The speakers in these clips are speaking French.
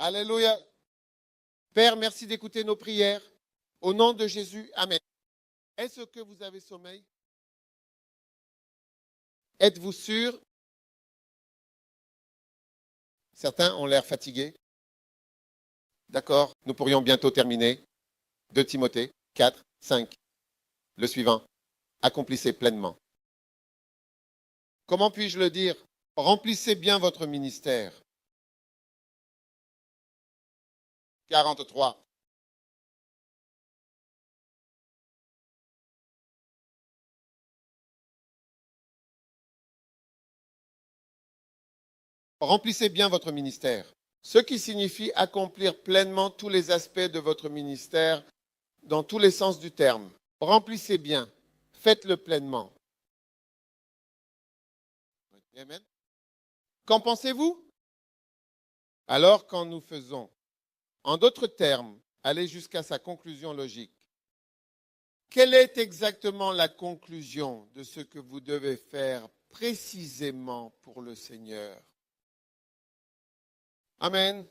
Alléluia. Père, merci d'écouter nos prières. Au nom de Jésus, Amen. Est-ce que vous avez sommeil? Êtes-vous sûr? Certains ont l'air fatigués. D'accord, nous pourrions bientôt terminer. 2 Timothée 4, 5. Le suivant. Accomplissez pleinement. Comment puis-je le dire? Remplissez bien votre ministère. 43. Remplissez bien votre ministère. Ce qui signifie accomplir pleinement tous les aspects de votre ministère dans tous les sens du terme. Remplissez bien. Faites-le pleinement. Amen. Qu'en pensez-vous? Alors, quand nous faisons, en d'autres termes, aller jusqu'à sa conclusion logique, quelle est exactement la conclusion de ce que vous devez faire précisément pour le Seigneur? Amen.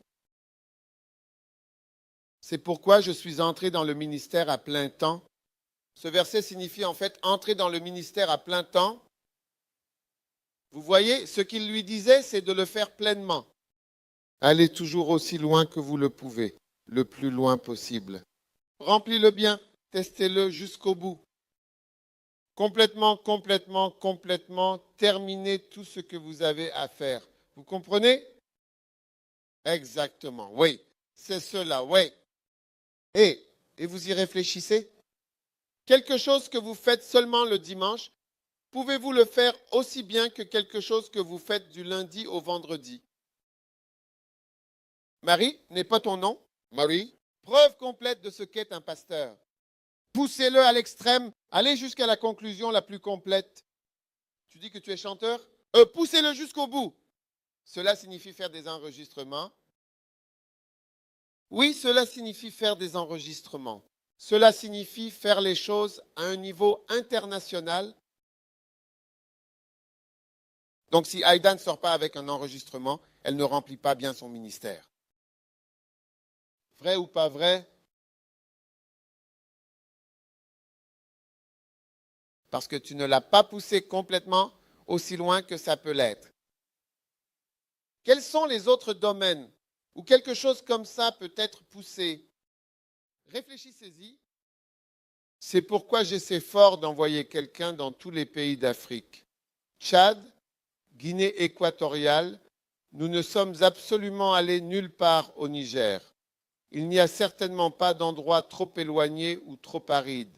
C'est pourquoi je suis entré dans le ministère à plein temps. Ce verset signifie en fait entrer dans le ministère à plein temps. Vous voyez, ce qu'il lui disait, c'est de le faire pleinement. Allez toujours aussi loin que vous le pouvez, le plus loin possible. Remplis-le bien, testez-le jusqu'au bout. Complètement, complètement, complètement, terminez tout ce que vous avez à faire. Vous comprenez? Exactement, oui. C'est cela, oui. Et vous y réfléchissez? Quelque chose que vous faites seulement le dimanche, pouvez-vous le faire aussi bien que quelque chose que vous faites du lundi au vendredi? Marie n'est pas ton nom? Marie. Preuve complète de ce qu'est un pasteur. Poussez-le à l'extrême, allez jusqu'à la conclusion la plus complète. Tu dis que tu es chanteur? Poussez-le jusqu'au bout. Cela signifie faire des enregistrements. Oui, cela signifie faire des enregistrements. Cela signifie faire les choses à un niveau international. Donc si Aïda ne sort pas avec un enregistrement, elle ne remplit pas bien son ministère. Vrai ou pas vrai? Parce que tu ne l'as pas poussé complètement aussi loin que ça peut l'être. Quels sont les autres domaines où quelque chose comme ça peut être poussé? Réfléchissez-y. C'est pourquoi j'essaie fort d'envoyer quelqu'un dans tous les pays d'Afrique. Tchad, Guinée équatoriale, nous ne sommes absolument allés nulle part au Niger. Il n'y a certainement pas d'endroit trop éloigné ou trop aride.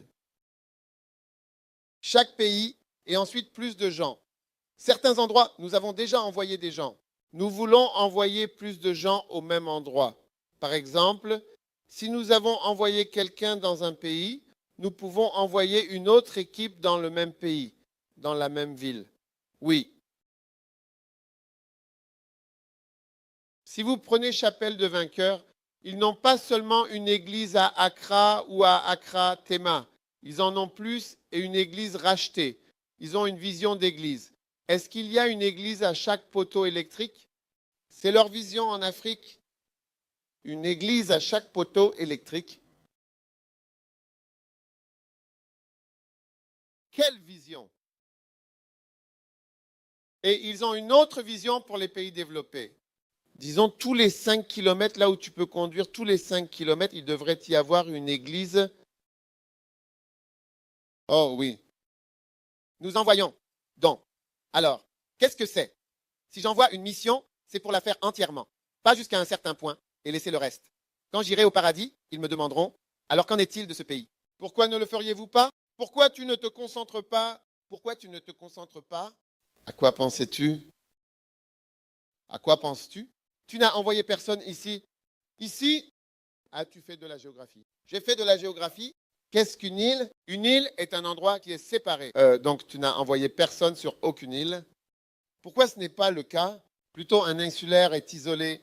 Chaque pays et ensuite plus de gens. Certains endroits, nous avons déjà envoyé des gens. Nous voulons envoyer plus de gens au même endroit. Par exemple, si nous avons envoyé quelqu'un dans un pays, nous pouvons envoyer une autre équipe dans le même pays, dans la même ville. Oui. Si vous prenez Chapelle de Vainqueurs, ils n'ont pas seulement une église à Accra ou à Accra Tema. Ils en ont plus et une église rachetée. Ils ont une vision d'église. Est-ce qu'il y a une église à chaque poteau électrique? C'est leur vision en Afrique. Une église à chaque poteau électrique. Quelle vision? Et ils ont une autre vision pour les pays développés. Disons, tous les 5 kilomètres, là où tu peux conduire, tous les 5 kilomètres, il devrait y avoir une église. Oh oui. Nous envoyons. Donc, alors, qu'est-ce que c'est? Si j'envoie une mission, c'est pour la faire entièrement, pas jusqu'à un certain point, et laisser le reste. Quand j'irai au paradis, ils me demanderont, alors qu'en est-il de ce pays? Pourquoi ne le feriez-vous pas? Pourquoi tu ne te concentres pas? Pourquoi tu ne te concentres pas? À quoi pensais-tu? À quoi penses-tu? Tu n'as envoyé personne ici. Ici, as-tu fait de la géographie? J'ai fait de la géographie. Qu'est-ce qu'une île? Une île est un endroit qui est séparé. Donc tu n'as envoyé personne sur aucune île. Pourquoi ce n'est pas le cas? Plutôt un insulaire est isolé.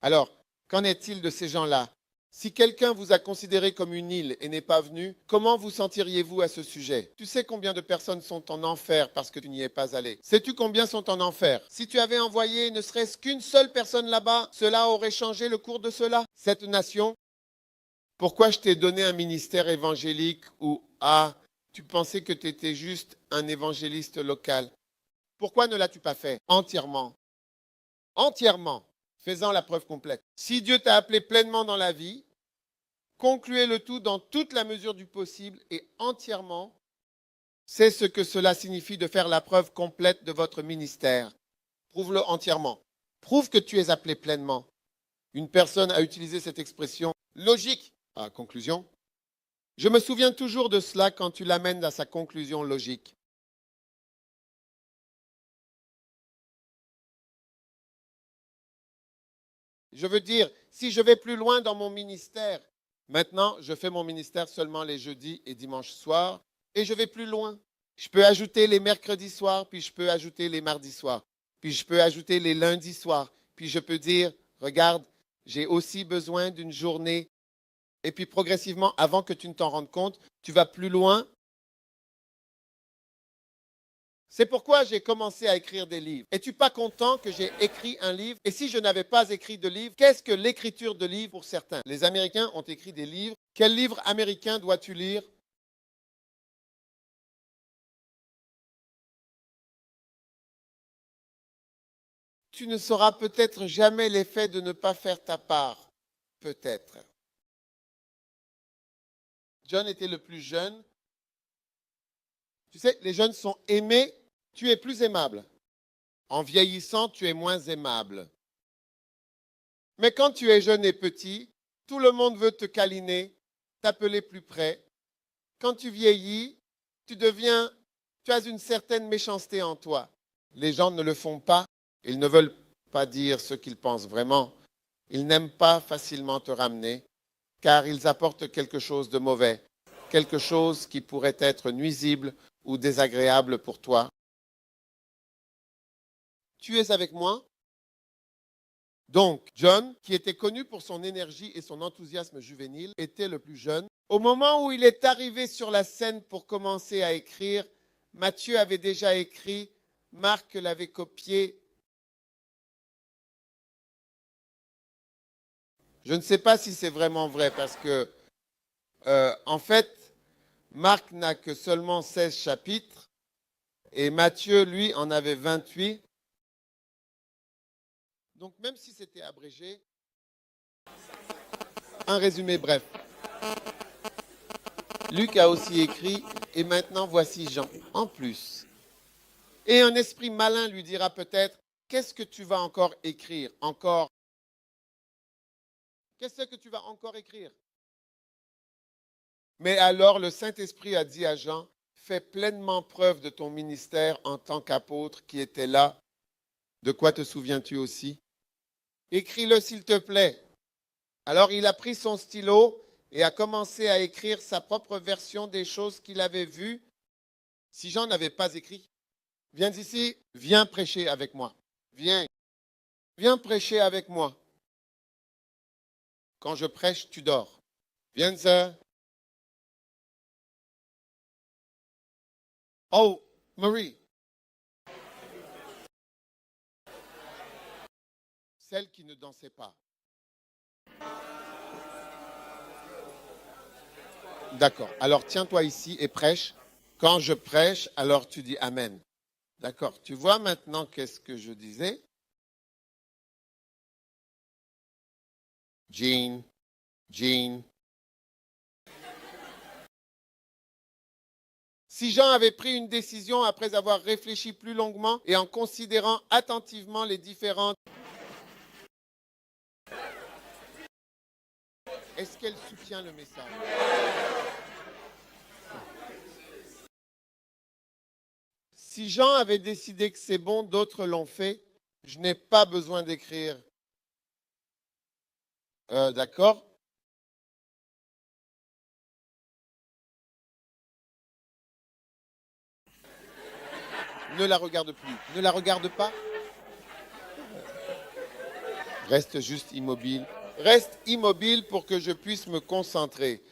Alors, qu'en est-il de ces gens-là? Si quelqu'un vous a considéré comme une île et n'est pas venu, comment vous sentiriez-vous à ce sujet? Tu sais combien de personnes sont en enfer parce que tu n'y es pas allé? Sais-tu combien sont en enfer? Si tu avais envoyé ne serait-ce qu'une seule personne là-bas, cela aurait changé le cours de cela. Cette nation, pourquoi je t'ai donné un ministère évangélique ou tu pensais que tu étais juste un évangéliste local? Pourquoi ne l'as-tu pas fait entièrement? Entièrement, faisant la preuve complète. Si Dieu t'a appelé pleinement dans la vie, concluez le tout dans toute la mesure du possible et entièrement. C'est ce que cela signifie de faire la preuve complète de votre ministère. Prouve-le entièrement. Prouve que tu es appelé pleinement. Une personne a utilisé cette expression logique. À conclusion. Je me souviens toujours de cela quand tu l'amènes à sa conclusion logique. Je veux dire, si je vais plus loin dans mon ministère, maintenant, je fais mon ministère seulement les jeudis et dimanches soirs, et je vais plus loin. Je peux ajouter les mercredis soirs, puis je peux ajouter les mardis soirs, puis je peux ajouter les lundis soirs, puis je peux dire, regarde, j'ai aussi besoin d'une journée. Et puis progressivement, avant que tu ne t'en rendes compte, tu vas plus loin. C'est pourquoi j'ai commencé à écrire des livres. Es-tu pas content que j'ai écrit un livre? Et si je n'avais pas écrit de livre, qu'est-ce que l'écriture de livres pour certains? Les Américains ont écrit des livres. Quel livre américain dois-tu lire? Tu ne sauras peut-être jamais l'effet de ne pas faire ta part. Peut-être. John était le plus jeune. Tu sais, les jeunes sont aimés. Tu es plus aimable. En vieillissant, tu es moins aimable. Mais quand tu es jeune et petit, tout le monde veut te câliner, t'appeler plus près. Quand tu vieillis, tu as une certaine méchanceté en toi. Les gens ne le font pas, ils ne veulent pas dire ce qu'ils pensent vraiment. Ils n'aiment pas facilement te ramener, car ils apportent quelque chose de mauvais, quelque chose qui pourrait être nuisible ou désagréable pour toi. Tu es avec moi? Donc, John, qui était connu pour son énergie et son enthousiasme juvénile, était le plus jeune. Au moment où il est arrivé sur la scène pour commencer à écrire, Matthieu avait déjà écrit, Marc l'avait copié. Je ne sais pas si c'est vraiment vrai parce que, en fait, Marc n'a que seulement 16 chapitres et Matthieu, lui, en avait 28. Donc, même si c'était abrégé, un résumé bref. Luc a aussi écrit, et maintenant voici Jean, en plus. Et un esprit malin lui dira peut-être, qu'est-ce que tu vas encore écrire? Encore? Qu'est-ce que tu vas encore écrire? Mais alors le Saint-Esprit a dit à Jean, fais pleinement preuve de ton ministère en tant qu'apôtre qui était là. De quoi te souviens-tu aussi? Écris-le s'il te plaît. Alors il a pris son stylo et a commencé à écrire sa propre version des choses qu'il avait vues. Si Jean n'avait pas écrit, viens ici, viens prêcher avec moi. Viens prêcher avec moi. Quand je prêche, tu dors. Viens, sir. Oh, Marie. Celle qui ne dansait pas. D'accord. Alors tiens-toi ici et prêche. Quand je prêche, alors tu dis Amen. D'accord. Tu vois maintenant qu'est-ce que je disais? Jean. Si Jean avait pris une décision après avoir réfléchi plus longuement et en considérant attentivement les différentes... Est-ce qu'elle soutient le message? Si Jean avait décidé que c'est bon, d'autres l'ont fait, je n'ai pas besoin d'écrire. D'accord? Ne la regarde plus. Ne la regarde pas. Reste juste immobile. Reste immobile pour que je puisse me concentrer.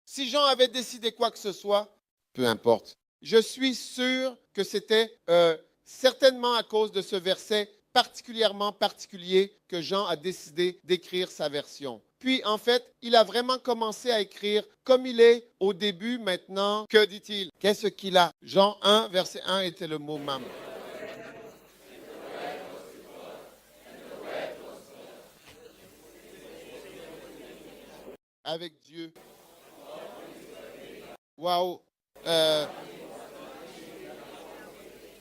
Si Jean avait décidé quoi que ce soit, peu importe. Je suis sûr que c'était certainement à cause de ce verset particulièrement particulier que Jean a décidé d'écrire sa version. Puis, en fait, il a vraiment commencé à écrire comme il est au début maintenant. Que dit-il? Qu'est-ce qu'il a? Jean 1, verset 1 était le mot mam. Avec Dieu. Waouh!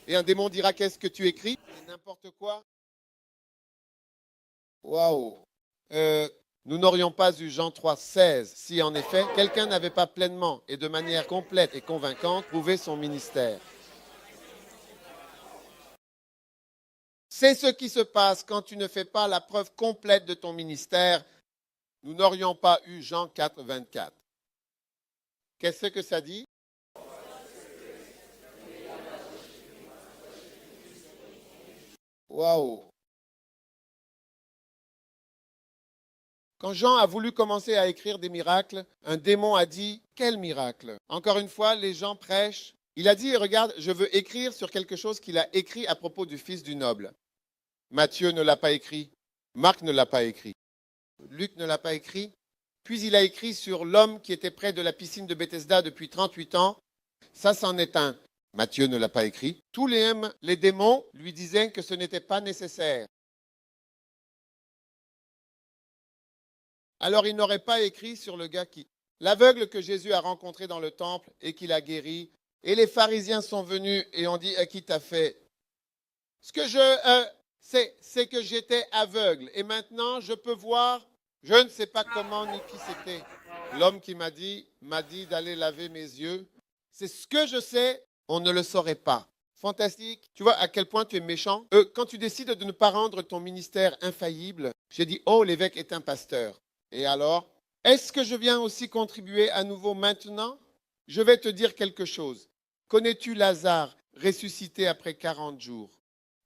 Et un démon dira, qu'est-ce que tu écris? N'importe quoi. Waouh! Nous n'aurions pas eu Jean 3,16 si en effet quelqu'un n'avait pas pleinement et de manière complète et convaincante prouvé son ministère. C'est ce qui se passe quand tu ne fais pas la preuve complète de ton ministère. Nous n'aurions pas eu Jean 4, 24. Qu'est-ce que ça dit? Waouh! Quand Jean a voulu commencer à écrire des miracles, un démon a dit, quel miracle? Encore une fois, les gens prêchent. Il a dit, regarde, je veux écrire sur quelque chose qu'il a écrit à propos du fils du noble. Matthieu ne l'a pas écrit. Marc ne l'a pas écrit. Luc ne l'a pas écrit. Puis il a écrit sur l'homme qui était près de la piscine de Bethesda depuis 38 ans. Ça, c'en est un. Matthieu ne l'a pas écrit. Tous les démons lui disaient que ce n'était pas nécessaire. Alors il n'aurait pas écrit sur le gars l'aveugle que Jésus a rencontré dans le temple et qu'il a guéri. Et les pharisiens sont venus et ont dit, à qui t'as fait? Ce que c'est que j'étais aveugle et maintenant je peux voir. Je ne sais pas comment ni qui c'était. L'homme qui m'a dit d'aller laver mes yeux. C'est ce que je sais, on ne le saurait pas. Fantastique. Tu vois à quel point tu es méchant. Quand tu décides de ne pas rendre ton ministère infaillible, j'ai dit, oh, l'évêque est un pasteur. Et alors, est-ce que je viens aussi contribuer à nouveau maintenant? Je vais te dire quelque chose. Connais-tu Lazare, ressuscité après 40 jours?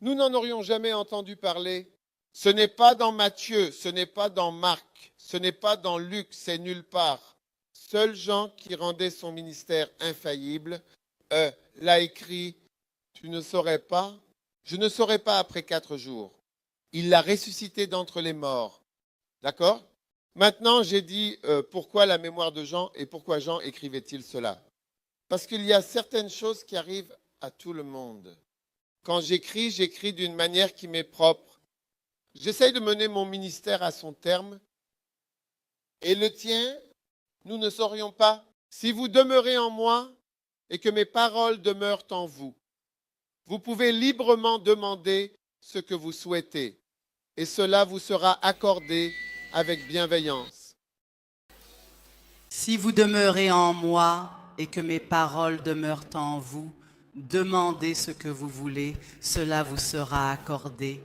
Nous n'en aurions jamais entendu parler. Ce n'est pas dans Matthieu, ce n'est pas dans Marc, ce n'est pas dans Luc, c'est nulle part. Seul Jean qui rendait son ministère infaillible l'a écrit. Tu ne saurais pas? Je ne saurais pas après 4 jours. Il l'a ressuscité d'entre les morts. D'accord? Maintenant, j'ai dit pourquoi la mémoire de Jean et pourquoi Jean écrivait-il cela? Parce qu'il y a certaines choses qui arrivent à tout le monde. Quand j'écris d'une manière qui m'est propre. J'essaye de mener mon ministère à son terme. Et le tien, nous ne saurions pas. Si vous demeurez en moi et que mes paroles demeurent en vous, vous pouvez librement demander ce que vous souhaitez. Et cela vous sera accordé avec bienveillance. Si vous demeurez en moi et que mes paroles demeurent en vous, demandez ce que vous voulez, cela vous sera accordé.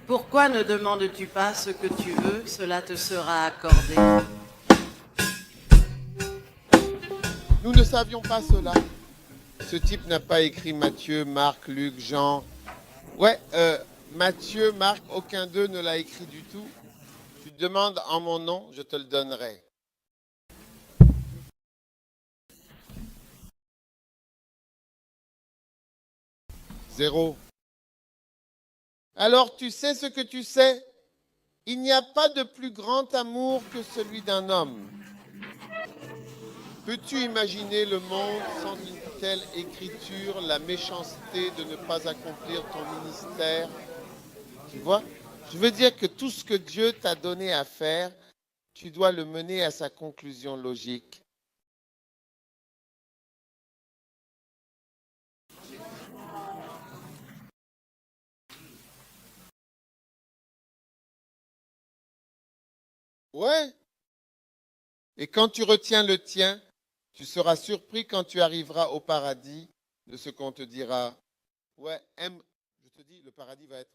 Pourquoi ne demandes-tu pas ce que tu veux, cela te sera accordé? Nous ne savions pas cela. Ce type n'a pas écrit Matthieu, Marc, Luc, Jean. Ouais, Matthieu, Marc, aucun d'eux ne l'a écrit du tout. Tu demandes en mon nom, je te le donnerai. Zéro. Alors tu sais ce que tu sais? Il n'y a pas de plus grand amour que celui d'un homme. Peux-tu imaginer le monde sans une telle écriture, la méchanceté de ne pas accomplir ton ministère? Tu vois? Je veux dire que tout ce que Dieu t'a donné à faire, tu dois le mener à sa conclusion logique. Ouais. Et quand tu retiens le tien, tu seras surpris quand tu arriveras au paradis de ce qu'on te dira. Ouais, je te dis, le paradis va être.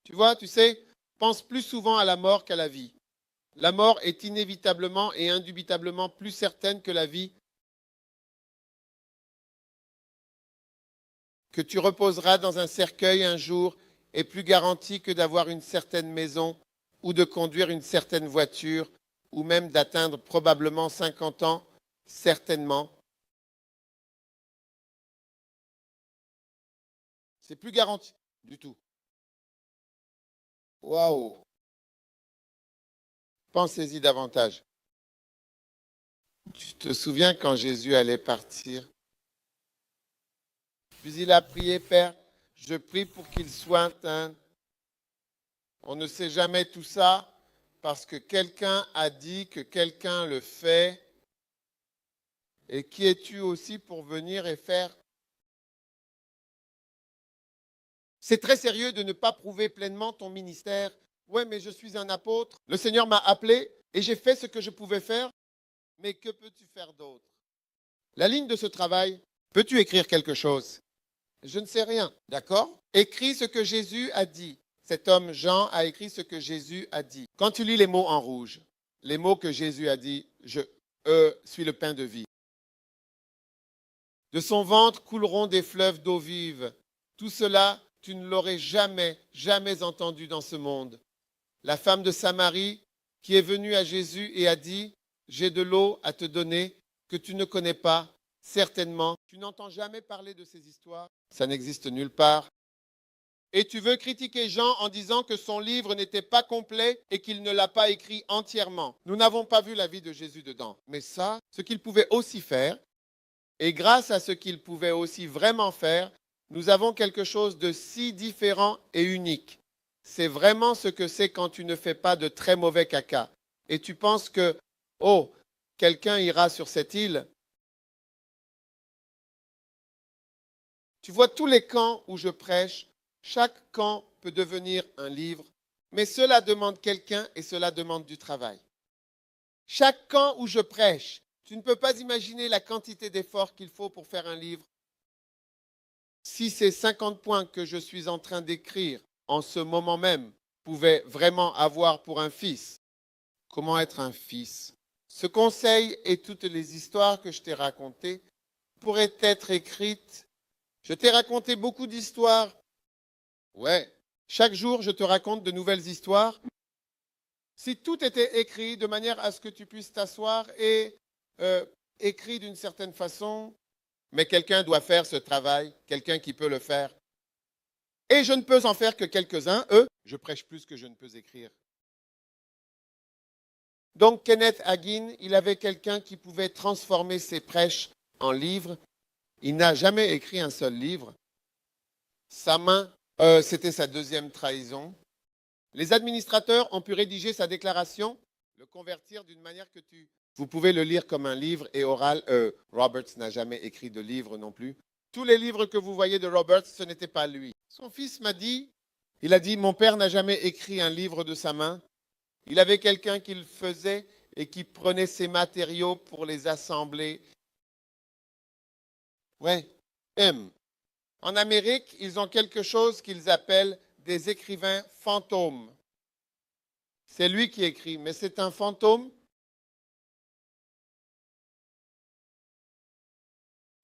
Tu vois, tu sais, pense plus souvent à la mort qu'à la vie. La mort est inévitablement et indubitablement plus certaine que la vie. que tu reposeras dans un cercueil un jour est plus garanti que d'avoir une certaine maison ou de conduire une certaine voiture ou même d'atteindre probablement 50 ans, certainement. C'est plus garanti du tout. Waouh! Pensez-y davantage. Tu te souviens quand Jésus allait partir? Puis il a prié, Père, je prie pour qu'il soit un... On ne sait jamais tout ça parce que quelqu'un a dit que quelqu'un le fait. Et qui es-tu aussi pour venir et faire? C'est très sérieux de ne pas prouver pleinement ton ministère. Ouais, mais je suis un apôtre. Le Seigneur m'a appelé et j'ai fait ce que je pouvais faire. Mais que peux-tu faire d'autre? La ligne de ce travail, peux-tu écrire quelque chose? Je ne sais rien, d'accord? Écris ce que Jésus a dit. Cet homme Jean a écrit ce que Jésus a dit. Quand tu lis les mots en rouge, les mots que Jésus a dit, je suis le pain de vie. De son ventre couleront des fleuves d'eau vive. Tout cela, tu ne l'aurais jamais, jamais entendu dans ce monde. La femme de Samarie qui est venue à Jésus et a dit, j'ai de l'eau à te donner que tu ne connais pas, certainement. Tu n'entends jamais parler de ces histoires. Ça n'existe nulle part. Et tu veux critiquer Jean en disant que son livre n'était pas complet et qu'il ne l'a pas écrit entièrement. Nous n'avons pas vu la vie de Jésus dedans. Mais ça, ce qu'il pouvait aussi faire, et grâce à ce qu'il pouvait aussi vraiment faire, nous avons quelque chose de si différent et unique. C'est vraiment ce que c'est quand tu ne fais pas de très mauvais caca. Et tu penses que, oh, quelqu'un ira sur cette île. Tu vois tous les camps où je prêche, chaque camp peut devenir un livre, mais cela demande quelqu'un et cela demande du travail. Chaque camp où je prêche, tu ne peux pas imaginer la quantité d'efforts qu'il faut pour faire un livre. Si ces 50 points que je suis en train d'écrire en ce moment même pouvaient vraiment avoir pour un fils, comment être un fils? Ce conseil et toutes les histoires que je t'ai racontées pourraient être écrites. Je t'ai raconté beaucoup d'histoires. Ouais, chaque jour je te raconte de nouvelles histoires. Si tout était écrit de manière à ce que tu puisses t'asseoir et écrit d'une certaine façon, mais quelqu'un doit faire ce travail, quelqu'un qui peut le faire. Et je ne peux en faire que quelques-uns, je prêche plus que je ne peux écrire. Donc Kenneth Hagin, il avait quelqu'un qui pouvait transformer ses prêches en livres. Il n'a jamais écrit un seul livre. Sa main, c'était sa deuxième trahison. Les administrateurs ont pu rédiger sa déclaration, le convertir d'une manière que vous pouvez le lire comme un livre et oral. Roberts n'a jamais écrit de livre non plus. Tous les livres que vous voyez de Roberts, ce n'était pas lui. Son fils m'a dit, il a dit, mon père n'a jamais écrit un livre de sa main. Il avait quelqu'un qui le faisait et qui prenait ses matériaux pour les assembler. Ouais, M. En Amérique, ils ont quelque chose qu'ils appellent des écrivains fantômes. C'est lui qui écrit, mais c'est un fantôme.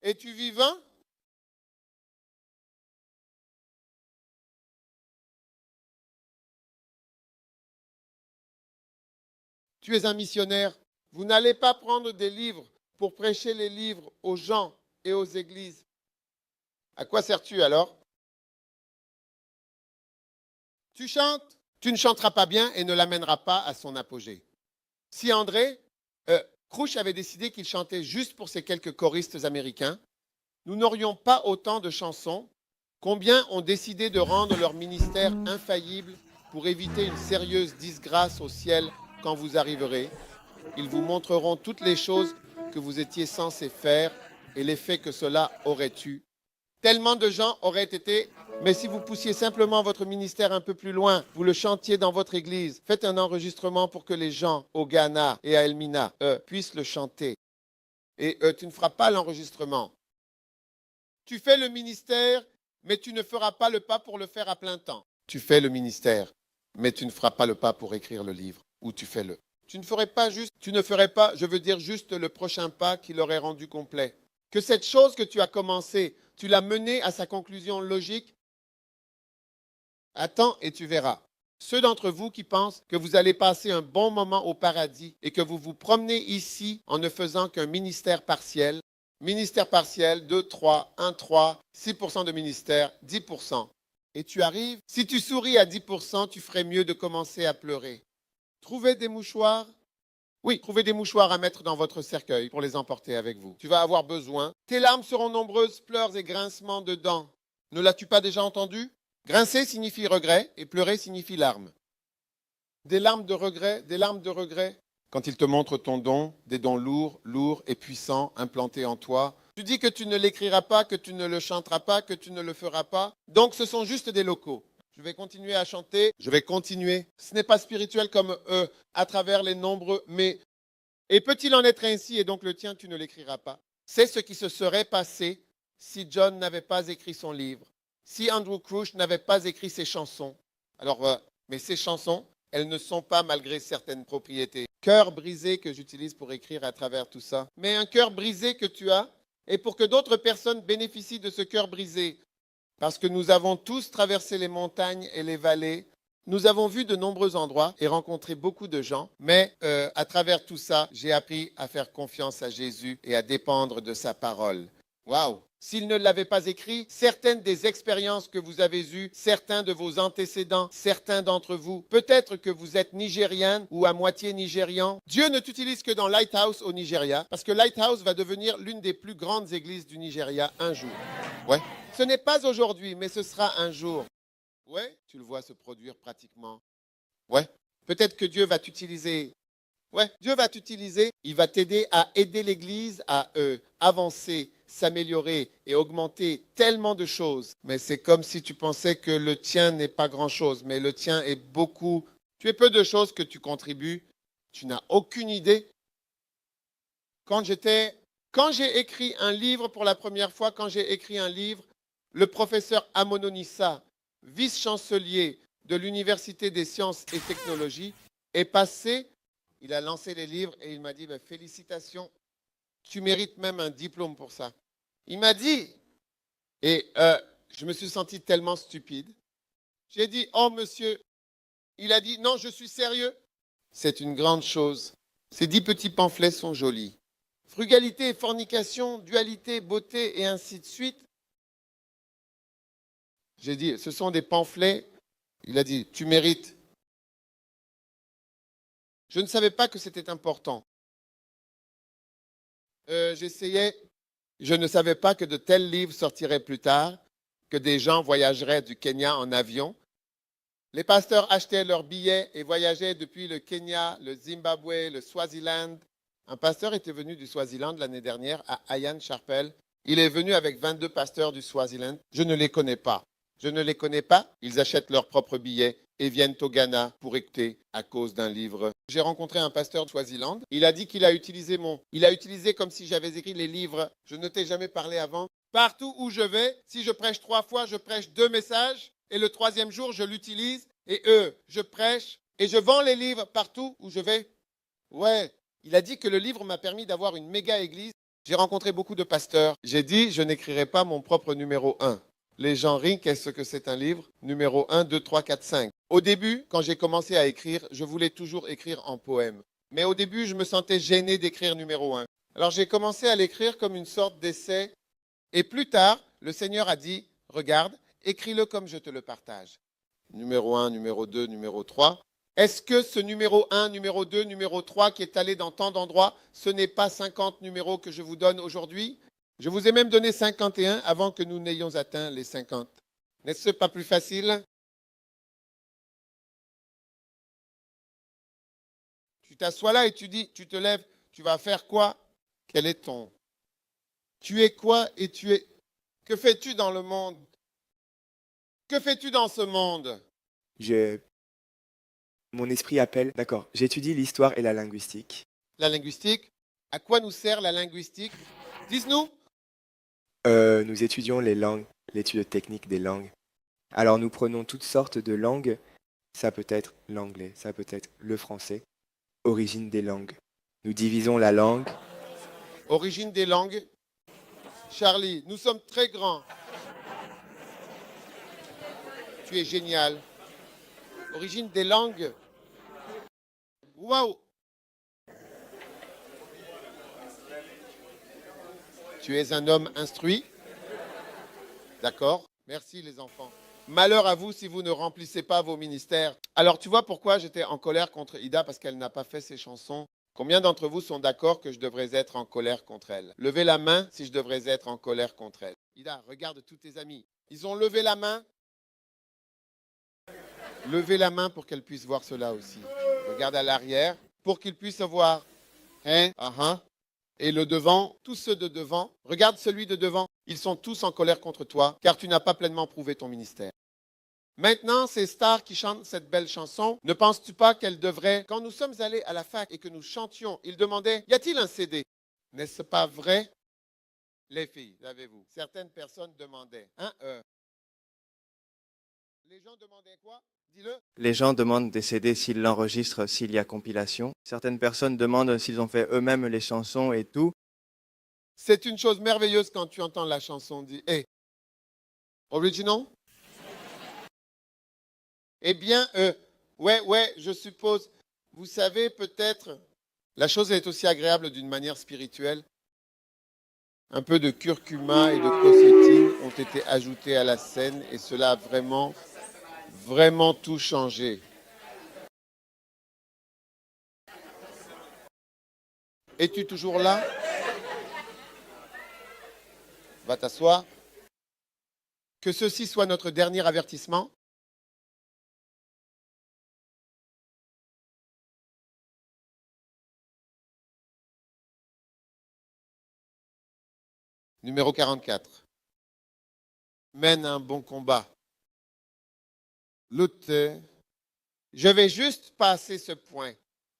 Es-tu vivant? Tu es un missionnaire. Vous n'allez pas prendre des livres pour prêcher les livres aux gens et aux églises. À quoi sers-tu alors? Tu chantes, tu ne chanteras pas bien et ne l'amèneras pas à son apogée. Si André, Crouch avait décidé qu'il chantait juste pour ces quelques choristes américains, nous n'aurions pas autant de chansons. Combien ont décidé de rendre leur ministère infaillible pour éviter une sérieuse disgrâce au ciel quand vous arriverez? Ils vous montreront toutes les choses que vous étiez censés faire et l'effet que cela aurait eu. Tellement de gens auraient été, mais si vous poussiez simplement votre ministère un peu plus loin, vous le chantiez dans votre église, faites un enregistrement pour que les gens au Ghana et à Elmina puissent le chanter. Et tu ne feras pas l'enregistrement. Tu fais le ministère, mais tu ne feras pas le pas pour le faire à plein temps. Tu fais le ministère, mais tu ne feras pas le pas pour écrire le livre, ou tu fais-le. Tu ne ferais pas juste, je veux dire juste le prochain pas qui l'aurait rendu complet. que cette chose que tu as commencée, tu l'as menée à sa conclusion logique? Attends et tu verras. Ceux d'entre vous qui pensent que vous allez passer un bon moment au paradis et que vous vous promenez ici en ne faisant qu'un ministère partiel, 2, 3, 1, 3, 6% de ministère, 10%. Et tu arrives, si tu souris à 10%, tu ferais mieux de commencer à pleurer. Trouvez des mouchoirs. Oui, trouvez des mouchoirs à mettre dans votre cercueil pour les emporter avec vous. Tu vas avoir besoin. Tes larmes seront nombreuses, pleurs et grincements de dents. Ne l'as-tu pas déjà entendu? Grincer signifie regret et pleurer signifie larmes. Des larmes de regret, quand il te montre ton don, des dons lourds et puissants implantés en toi. Tu dis que tu ne l'écriras pas, que tu ne le chanteras pas, que tu ne le feras pas. Donc ce sont juste des locaux. Je vais continuer à chanter, je vais continuer. Ce n'est pas spirituel comme eux, à travers les nombreux mais. Et peut-il en être ainsi, et donc le tien, tu ne l'écriras pas? C'est ce qui se serait passé si John n'avait pas écrit son livre, si Andrew Crouch n'avait pas écrit ses chansons. Alors, mais ces chansons, elles ne sont pas malgré certaines propriétés. Cœur brisé que j'utilise pour écrire à travers tout ça. Mais un cœur brisé que tu as, et pour que d'autres personnes bénéficient de ce cœur brisé, parce que nous avons tous traversé les montagnes et les vallées, nous avons vu de nombreux endroits et rencontré beaucoup de gens, mais à travers tout ça, j'ai appris à faire confiance à Jésus et à dépendre de sa parole. Waouh! S'il ne l'avait pas écrit, certaines des expériences que vous avez eues, certains de vos antécédents, certains d'entre vous, peut-être que vous êtes nigériane ou à moitié nigérian. Dieu ne t'utilise que dans Lighthouse au Nigeria, parce que Lighthouse va devenir l'une des plus grandes églises du Nigeria un jour. Ouais. Ce n'est pas aujourd'hui, mais ce sera un jour. Ouais, tu le vois se produire pratiquement. Ouais. Peut-être que Dieu va t'utiliser. Ouais, Dieu va t'utiliser. Il va t'aider à aider l'Église à avancer, s'améliorer et augmenter tellement de choses. Mais c'est comme si tu pensais que le tien n'est pas grand-chose, mais le tien est beaucoup. Tu es peu de choses que tu contribues. Tu n'as aucune idée. Quand j'ai écrit un livre pour la première fois, le professeur Amononissa, vice-chancelier de l'Université des sciences et technologies, est passé. Il a lancé les livres et il m'a dit félicitations, tu mérites même un diplôme pour ça. Il m'a dit, et je me suis senti tellement stupide. J'ai dit, oh monsieur, il a dit, non, je suis sérieux. C'est une grande chose. Ces 10 petits pamphlets sont jolis. Frugalité et fornication, dualité, beauté et ainsi de suite. J'ai dit, ce sont des pamphlets. Il a dit, tu mérites. Je ne savais pas que c'était important. Je ne savais pas que de tels livres sortiraient plus tard, que des gens voyageraient du Kenya en avion. Les pasteurs achetaient leurs billets et voyageaient depuis le Kenya, le Zimbabwe, le Swaziland. Un pasteur était venu du Swaziland l'année dernière à Ayan Sharpel. Il est venu avec 22 pasteurs du Swaziland. Je ne les connais pas. Ils achètent leurs propres billets et viennent au Ghana pour écouter à cause d'un livre. J'ai rencontré un pasteur de Swaziland. Il a dit qu'il a utilisé comme si j'avais écrit les livres. Je ne t'ai jamais parlé avant. Partout où je vais, si je prêche 3 fois, je prêche 2 messages. Et le 3e jour, je l'utilise. Et je prêche. Et je vends les livres partout où je vais. Ouais. Il a dit que le livre m'a permis d'avoir une méga église. J'ai rencontré beaucoup de pasteurs. J'ai dit, je n'écrirai pas mon propre numéro 1. Les gens rient, qu'est-ce que c'est un livre? Numéro 1, 2, 3, 4, 5. Au début, quand j'ai commencé à écrire, je voulais toujours écrire en poème. Mais au début, je me sentais gêné d'écrire numéro 1. Alors j'ai commencé à l'écrire comme une sorte d'essai. Et plus tard, le Seigneur a dit, regarde, écris-le comme je te le partage. Numéro 1, numéro 2, numéro 3. Est-ce que ce numéro 1, numéro 2, numéro 3 qui est allé dans tant d'endroits, ce n'est pas 50 numéros que je vous donne aujourd'hui? Je vous ai même donné 51 avant que nous n'ayons atteint les 50. N'est-ce pas plus facile? Tu t'assois là et tu dis, tu te lèves, tu vas faire quoi? Quel est ton? Tu es quoi et tu es? Que fais-tu dans le monde? Que fais-tu dans ce monde? Mon esprit appelle. D'accord. J'étudie l'histoire et la linguistique. La linguistique? À quoi nous sert la linguistique? Dis-nous. Nous étudions les langues, l'étude technique des langues. Alors nous prenons toutes sortes de langues. Ça peut être l'anglais, ça peut être le français. Origine des langues. Nous divisons la langue. Origine des langues? Charlie, nous sommes très grands. Tu es génial. Origine des langues. Waouh. Tu es un homme instruit. D'accord. Merci les enfants. Malheur à vous si vous ne remplissez pas vos ministères. Alors tu vois pourquoi j'étais en colère contre Ida parce qu'elle n'a pas fait ses chansons. Combien d'entre vous sont d'accord que je devrais être en colère contre elle? Levez la main si je devrais être en colère contre elle. Ida, regarde tous tes amis. Ils ont levé la main. Levez la main pour qu'elle puisse voir cela aussi. Regarde à l'arrière pour qu'ils puissent voir. Hein? Et le devant, tous ceux de devant, regarde celui de devant, ils sont tous en colère contre toi, car tu n'as pas pleinement prouvé ton ministère. Maintenant, ces stars qui chantent cette belle chanson, ne penses-tu pas qu'elles devraient, quand nous sommes allés à la fac et que nous chantions, ils demandaient, y a-t-il un CD? N'est-ce pas vrai? Les filles, savez-vous, certaines personnes demandaient, les gens demandaient quoi? Dis-le. Les gens demandent des CD s'ils l'enregistrent, s'il y a compilation. Certaines personnes demandent s'ils ont fait eux-mêmes les chansons et tout. C'est une chose merveilleuse quand tu entends la chanson dit, hey, original? Eh bien, ouais, je suppose. Vous savez, peut-être, la chose est aussi agréable d'une manière spirituelle. Un peu de curcuma et de cocétine ont été ajoutés à la scène et cela a vraiment tout changé. Es-tu toujours là? Va t'asseoir. Que ceci soit notre dernier avertissement. Numéro 44. Mène un bon combat. Lutte. Je vais juste passer ce point.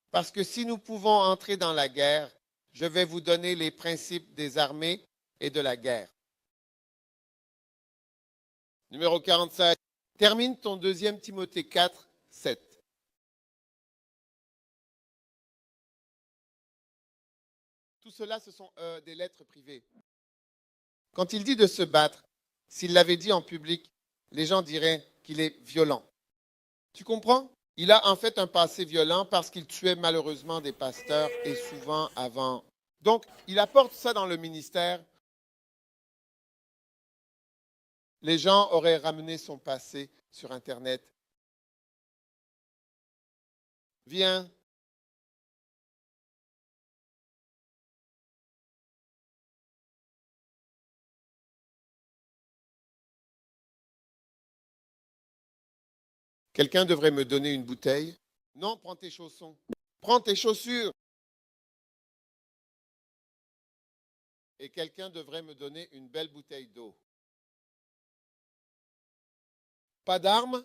Parce que si nous pouvons entrer dans la guerre, je vais vous donner les principes des armées et de la guerre. Numéro 45. Termine ton 2 Timothée 4, 7. Tout cela, ce sont des lettres privées. Quand il dit de se battre, s'il l'avait dit en public, les gens diraient qu'il est violent. Tu comprends? Il a en fait un passé violent parce qu'il tuait malheureusement des pasteurs et souvent avant. Donc, il apporte ça dans le ministère. Les gens auraient ramené son passé sur Internet. Viens. Quelqu'un devrait me donner une bouteille. Non, prends tes chaussons. Prends tes chaussures. Et quelqu'un devrait me donner une belle bouteille d'eau. Pas d'armes?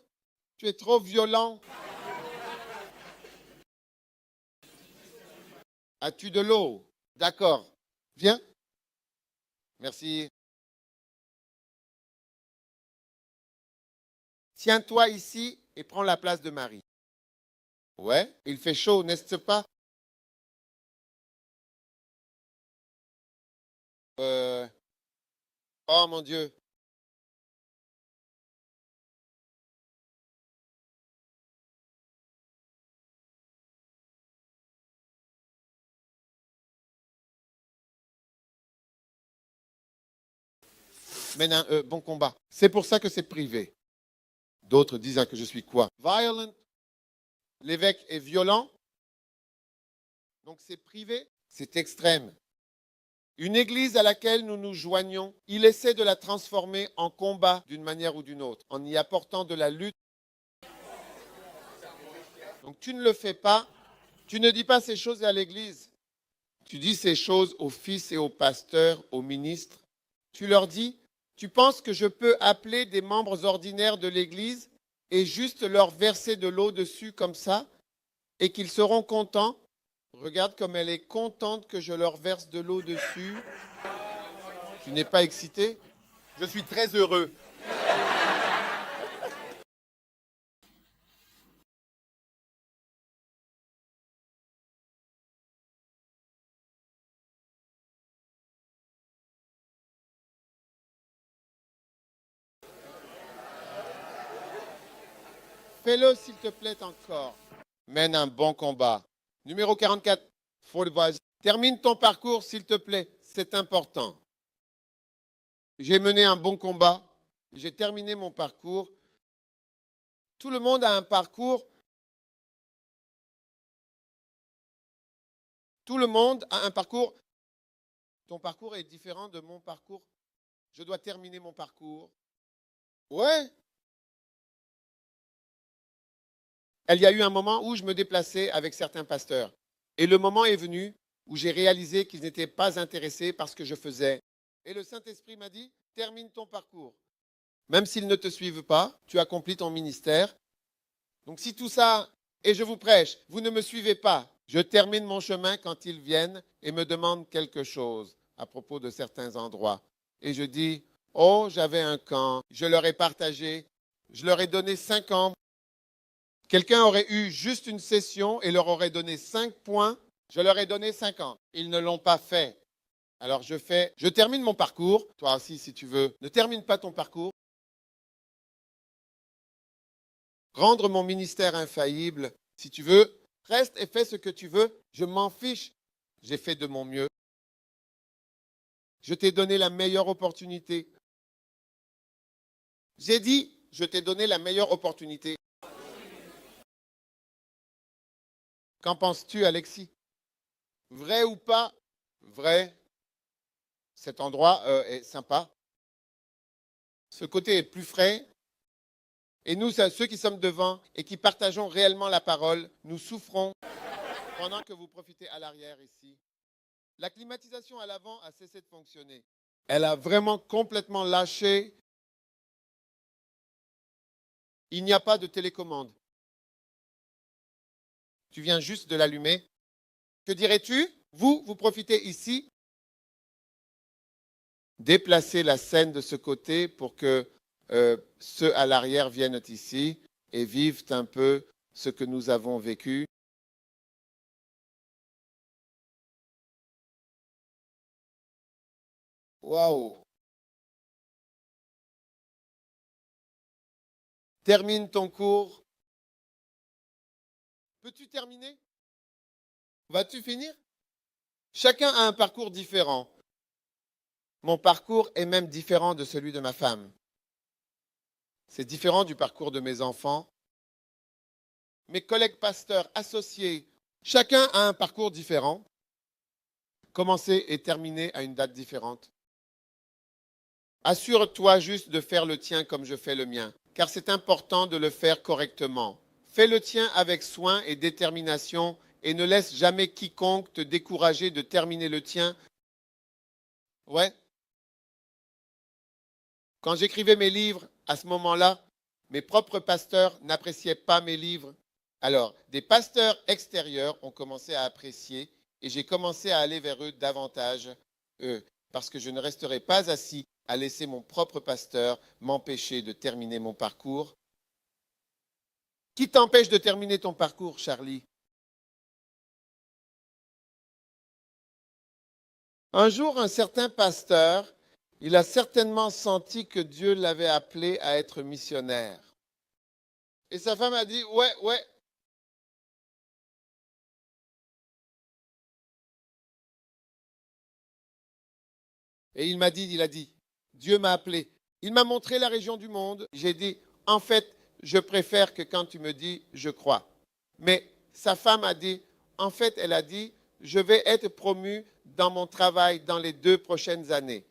Tu es trop violent. As-tu de l'eau? D'accord. Viens. Merci. Tiens-toi ici et prends la place de Marie. Ouais, il fait chaud, n'est-ce pas? Oh mon Dieu. Maintenant, bon combat. C'est pour ça que c'est privé. D'autres disent que je suis quoi? Violent. L'évêque est violent. Donc c'est privé. C'est extrême. Une église à laquelle nous nous joignons, il essaie de la transformer en combat d'une manière ou d'une autre, en y apportant de la lutte. Donc tu ne le fais pas. Tu ne dis pas ces choses à l'église. Tu dis ces choses aux fils et aux pasteurs, aux ministres. Tu leur dis, tu penses que je peux appeler des membres ordinaires de l'église et juste leur verser de l'eau dessus comme ça et qu'ils seront contents? Regarde comme elle est contente que je leur verse de l'eau dessus. Tu n'es pas excité? Je suis très heureux. Fais-le s'il te plaît encore. Mène un bon combat. Numéro 44, 45. Termine ton parcours s'il te plaît. C'est important. J'ai mené un bon combat. J'ai terminé mon parcours. Tout le monde a un parcours. Tout le monde a un parcours. Ton parcours est différent de mon parcours. Je dois terminer mon parcours. Ouais. Il y a eu un moment où je me déplaçais avec certains pasteurs. Et le moment est venu où j'ai réalisé qu'ils n'étaient pas intéressés par ce que je faisais. Et le Saint-Esprit m'a dit, termine ton parcours. Même s'ils ne te suivent pas, tu accomplis ton ministère. Donc si tout ça, et je vous prêche, vous ne me suivez pas, je termine mon chemin quand ils viennent et me demandent quelque chose à propos de certains endroits. Et je dis, oh, j'avais un camp, je leur ai partagé, je leur ai donné 5 ans. Quelqu'un aurait eu juste une session et leur aurait donné 5 points, je leur ai donné 5 ans. Ils ne l'ont pas fait. Alors je termine mon parcours. Toi aussi, si tu veux, ne termine pas ton parcours. Rendre mon ministère infaillible, si tu veux, reste et fais ce que tu veux. Je m'en fiche. J'ai fait de mon mieux. Je t'ai donné la meilleure opportunité. J'ai dit, je t'ai donné la meilleure opportunité. Qu'en penses-tu, Alexis? Vrai ou pas? Vrai. Cet endroit est sympa. Ce côté est plus frais. Et nous, ceux qui sommes devant et qui partageons réellement la parole, nous souffrons pendant que vous profitez à l'arrière ici. La climatisation à l'avant a cessé de fonctionner. Elle a vraiment complètement lâché. Il n'y a pas de télécommande. Tu viens juste de l'allumer. Que dirais-tu? Vous profitez ici. Déplacez la scène de ce côté pour que ceux à l'arrière viennent ici et vivent un peu ce que nous avons vécu. Waouh! Termine ton cours. Peux-tu terminer? Vas-tu finir? Chacun a un parcours différent. Mon parcours est même différent de celui de ma femme. C'est différent du parcours de mes enfants. Mes collègues pasteurs associés, chacun a un parcours différent. Commencer et terminer à une date différente. Assure-toi juste de faire le tien comme je fais le mien, car c'est important de le faire correctement. Fais le tien avec soin et détermination et ne laisse jamais quiconque te décourager de terminer le tien. Ouais. Quand j'écrivais mes livres, à ce moment-là, mes propres pasteurs n'appréciaient pas mes livres. Alors, des pasteurs extérieurs ont commencé à apprécier et j'ai commencé à aller vers eux davantage, parce que je ne resterai pas assis à laisser mon propre pasteur m'empêcher de terminer mon parcours. Qui t'empêche de terminer ton parcours, Charlie? Un jour, un certain pasteur, il a certainement senti que Dieu l'avait appelé à être missionnaire. Et sa femme a dit, ouais. Et il a dit, Dieu m'a appelé. Il m'a montré la région du monde. J'ai dit, en fait, je préfère que quand tu me dis, je crois. Mais sa femme a dit, en fait, elle a dit, je vais être promue dans mon travail dans les 2 prochaines années.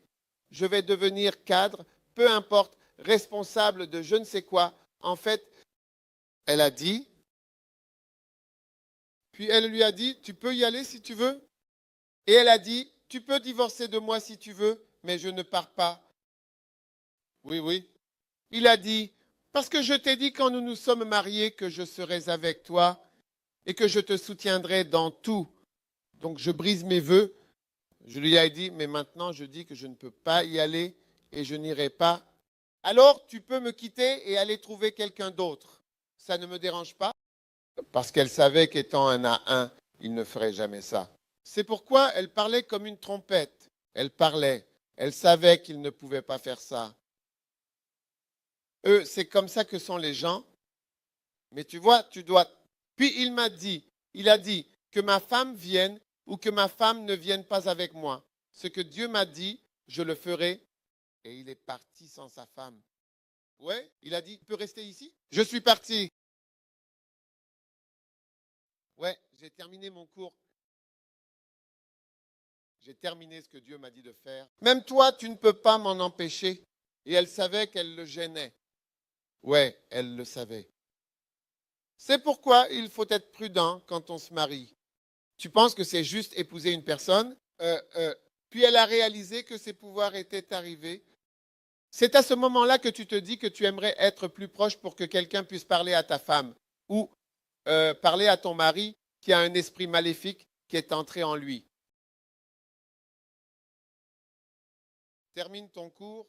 Je vais devenir cadre, peu importe, responsable de je ne sais quoi. En fait, elle a dit, puis elle lui a dit, tu peux y aller si tu veux. Et elle a dit, tu peux divorcer de moi si tu veux, mais je ne pars pas. Oui. Il a dit, parce que je t'ai dit quand nous nous sommes mariés que je serais avec toi et que je te soutiendrai dans tout. Donc je brise mes vœux. Je lui ai dit, mais maintenant je dis que je ne peux pas y aller et je n'irai pas. Alors tu peux me quitter et aller trouver quelqu'un d'autre. Ça ne me dérange pas parce qu'elle savait qu'étant un à un, il ne ferait jamais ça. C'est pourquoi elle parlait comme une trompette. Elle parlait. Elle savait qu'il ne pouvait pas faire ça. C'est comme ça que sont les gens. Mais tu vois, tu dois. Puis il a dit que ma femme vienne ou que ma femme ne vienne pas avec moi. Ce que Dieu m'a dit, je le ferai. Et il est parti sans sa femme. Ouais, il a dit, tu peux rester ici? Je suis parti. Ouais, j'ai terminé mon cours. J'ai terminé ce que Dieu m'a dit de faire. Même toi, tu ne peux pas m'en empêcher. Et elle savait qu'elle le gênait. Ouais, elle le savait. C'est pourquoi il faut être prudent quand on se marie. Tu penses que c'est juste épouser une personne, puis elle a réalisé que ses pouvoirs étaient arrivés. C'est à ce moment-là que tu te dis que tu aimerais être plus proche pour que quelqu'un puisse parler à ta femme ou parler à ton mari qui a un esprit maléfique qui est entré en lui. Termine ton cours.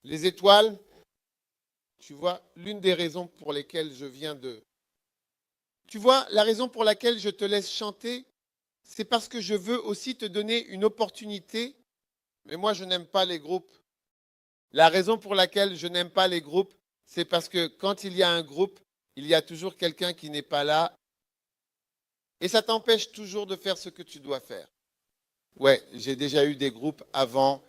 Les étoiles, tu vois, l'une des raisons pour lesquelles je viens de... Tu vois, la raison pour laquelle je te laisse chanter, c'est parce que je veux aussi te donner une opportunité. Mais moi, je n'aime pas les groupes. La raison pour laquelle je n'aime pas les groupes, c'est parce que quand il y a un groupe, il y a toujours quelqu'un qui n'est pas là. Et ça t'empêche toujours de faire ce que tu dois faire. Ouais, j'ai déjà eu des groupes avant.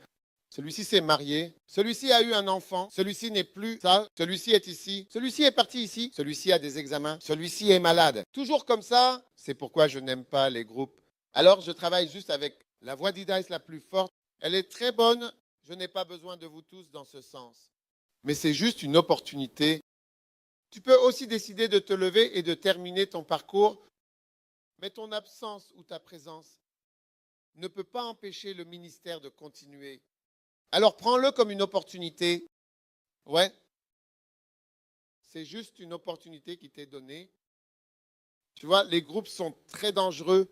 Celui-ci s'est marié. Celui-ci a eu un enfant. Celui-ci n'est plus ça. Celui-ci est ici. Celui-ci est parti ici. Celui-ci a des examens. Celui-ci est malade. Toujours comme ça. C'est pourquoi je n'aime pas les groupes. Alors, je travaille juste avec la voix d'Ida la plus forte. Elle est très bonne. Je n'ai pas besoin de vous tous dans ce sens. Mais c'est juste une opportunité. Tu peux aussi décider de te lever et de terminer ton parcours. Mais ton absence ou ta présence ne peut pas empêcher le ministère de continuer. Alors prends-le comme une opportunité. Ouais. C'est juste une opportunité qui t'est donnée. Tu vois, les groupes sont très dangereux.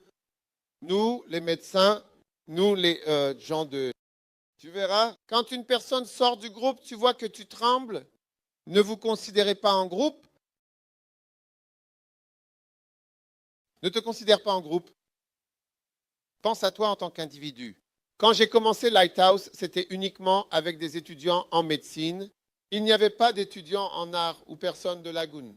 Nous, les médecins, nous, les gens de... Tu verras, quand une personne sort du groupe, tu vois que tu trembles. Ne vous considérez pas en groupe. Ne te considère pas en groupe. Pense à toi en tant qu'individu. Quand j'ai commencé Lighthouse, c'était uniquement avec des étudiants en médecine. Il n'y avait pas d'étudiants en art ou personne de Lagoon.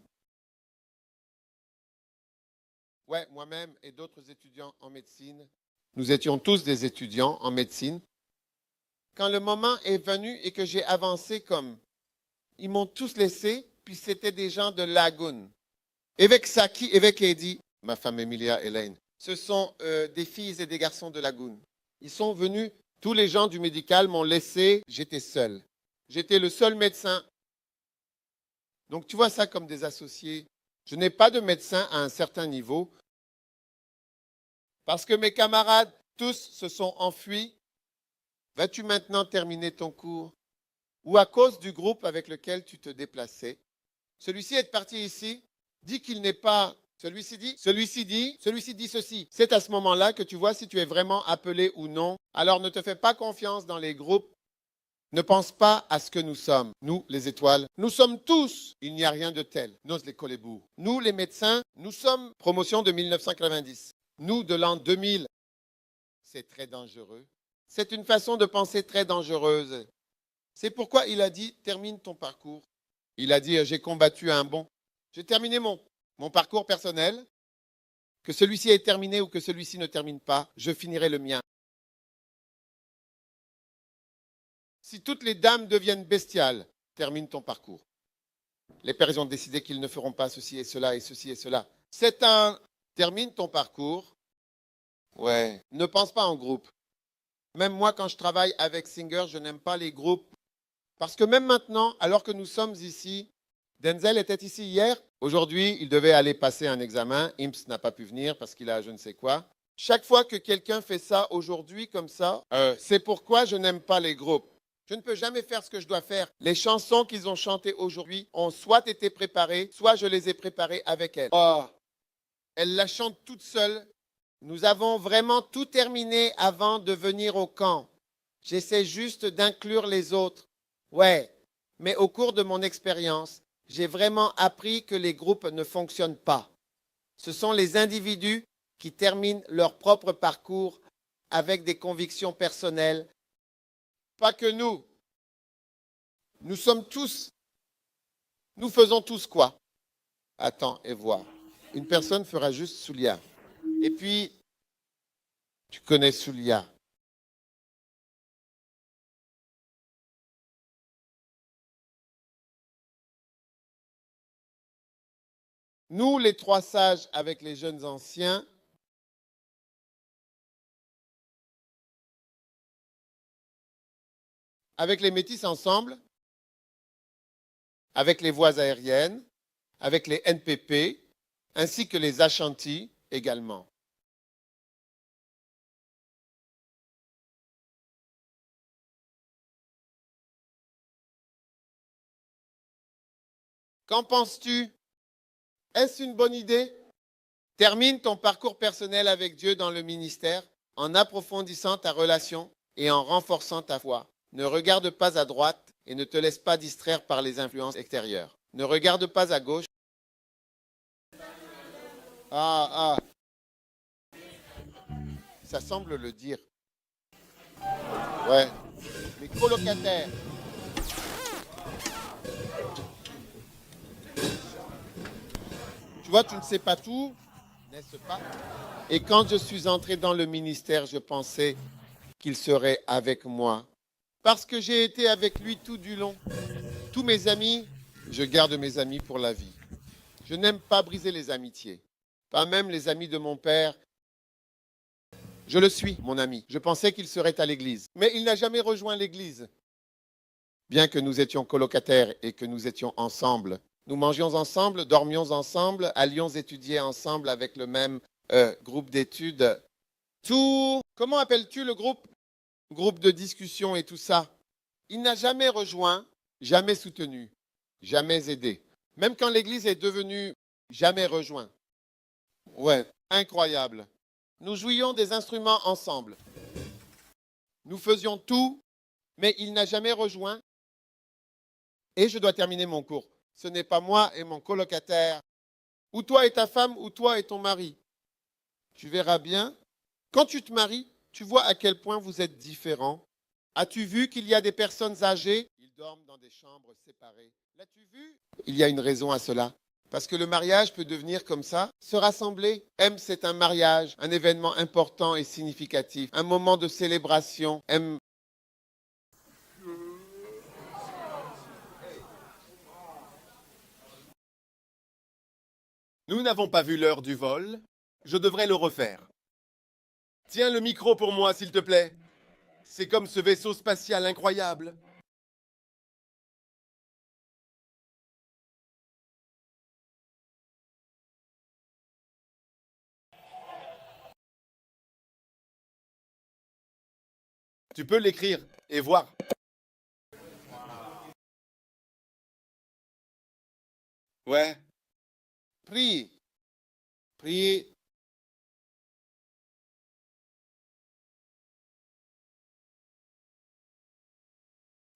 Ouais, moi-même et d'autres étudiants en médecine. Nous étions tous des étudiants en médecine. Quand le moment est venu et que j'ai avancé comme... Ils m'ont tous laissé, puis c'était des gens de Lagoon. Avec Saki, avec Eddie, ma femme Emilia, Elaine, ce sont des filles et des garçons de Lagoon. Ils sont venus, tous les gens du médical m'ont laissé, j'étais seul. J'étais le seul médecin. Donc tu vois ça comme des associés. Je n'ai pas de médecin à un certain niveau parce que mes camarades, tous se sont enfuis. Vas-tu maintenant terminer ton cours? Ou à cause du groupe avec lequel tu te déplaçais? Celui-ci est parti ici, dit qu'il n'est pas... Celui-ci dit ceci. C'est à ce moment-là que tu vois si tu es vraiment appelé ou non. Alors ne te fais pas confiance dans les groupes. Ne pense pas à ce que nous sommes, nous, les étoiles. Nous sommes tous, il n'y a rien de tel. Nos les colébous. Nous, les médecins, nous sommes promotion de 1990. Nous, de l'an 2000. C'est très dangereux. C'est une façon de penser très dangereuse. C'est pourquoi il a dit, termine ton parcours. Il a dit, j'ai combattu un bon. J'ai terminé mon parcours personnel. Que celui-ci est terminé ou que celui-ci ne termine pas, je finirai le mien. Si toutes les dames deviennent bestiales, termine ton parcours. Les pères ont décidé qu'ils ne feront pas ceci et cela et ceci et cela. C'est un... Termine ton parcours. Ouais. Ne pense pas en groupe. Même moi, quand je travaille avec Singer, je n'aime pas les groupes. Parce que même maintenant, alors que nous sommes ici, Denzel était ici hier. Aujourd'hui, il devait aller passer un examen. Imps n'a pas pu venir parce qu'il a je ne sais quoi. Chaque fois que quelqu'un fait ça aujourd'hui comme ça, c'est pourquoi je n'aime pas les groupes. Je ne peux jamais faire ce que je dois faire. Les chansons qu'ils ont chantées aujourd'hui ont soit été préparées, soit je les ai préparées avec elle. Oh, elle la chante toute seule. Nous avons vraiment tout terminé avant de venir au camp. J'essaie juste d'inclure les autres. Ouais, mais au cours de mon expérience, j'ai vraiment appris que les groupes ne fonctionnent pas. Ce sont les individus qui terminent leur propre parcours avec des convictions personnelles. Pas que nous. Nous sommes tous Nous faisons tous quoi? Attends et vois. Une personne fera juste Soulia. Et puis, tu connais Soulia. Nous, les trois sages avec les jeunes anciens, avec les métis ensemble, avec les voies aériennes, avec les NPP, ainsi que les Ashanti également. Qu'en penses-tu? Est-ce une bonne idée? Termine ton parcours personnel avec Dieu dans le ministère en approfondissant ta relation et en renforçant ta foi. Ne regarde pas à droite et ne te laisse pas distraire par les influences extérieures. Ne regarde pas à gauche. Ah, ça semble le dire. Ouais. Les colocataires. Tu vois, tu ne sais pas tout, n'est-ce pas? Et quand je suis entré dans le ministère, je pensais qu'il serait avec moi. Parce que j'ai été avec lui tout du long. Tous mes amis, je garde mes amis pour la vie. Je n'aime pas briser les amitiés. Pas même les amis de mon père. Je le suis, mon ami. Je pensais qu'il serait à l'église. Mais il n'a jamais rejoint l'église. Bien que nous étions colocataires et que nous étions ensemble. Nous mangions ensemble, dormions ensemble, allions étudier ensemble avec le même groupe d'études. Tout. Comment appelles-tu le groupe? Groupe de discussion et tout ça. Il n'a jamais rejoint, jamais soutenu, jamais aidé. Même quand l'Église est devenue jamais rejoint. Ouais, incroyable. Nous jouions des instruments ensemble. Nous faisions tout, mais il n'a jamais rejoint. Et je dois terminer mon cours. Ce n'est pas moi et mon colocataire. Ou toi et ta femme, ou toi et ton mari. Tu verras bien. Quand tu te maries, tu vois à quel point vous êtes différents. As-tu vu qu'il y a des personnes âgées? Ils dorment dans des chambres séparées. L'as-tu vu? Il y a une raison à cela. Parce que le mariage peut devenir comme ça. Se rassembler. M, c'est un mariage, un événement important et significatif. Un moment de célébration. M. Nous n'avons pas vu l'heure du vol. Je devrais le refaire. Tiens le micro pour moi, s'il te plaît. C'est comme ce vaisseau spatial incroyable. Tu peux l'écrire et voir. Ouais. Prie. Priez.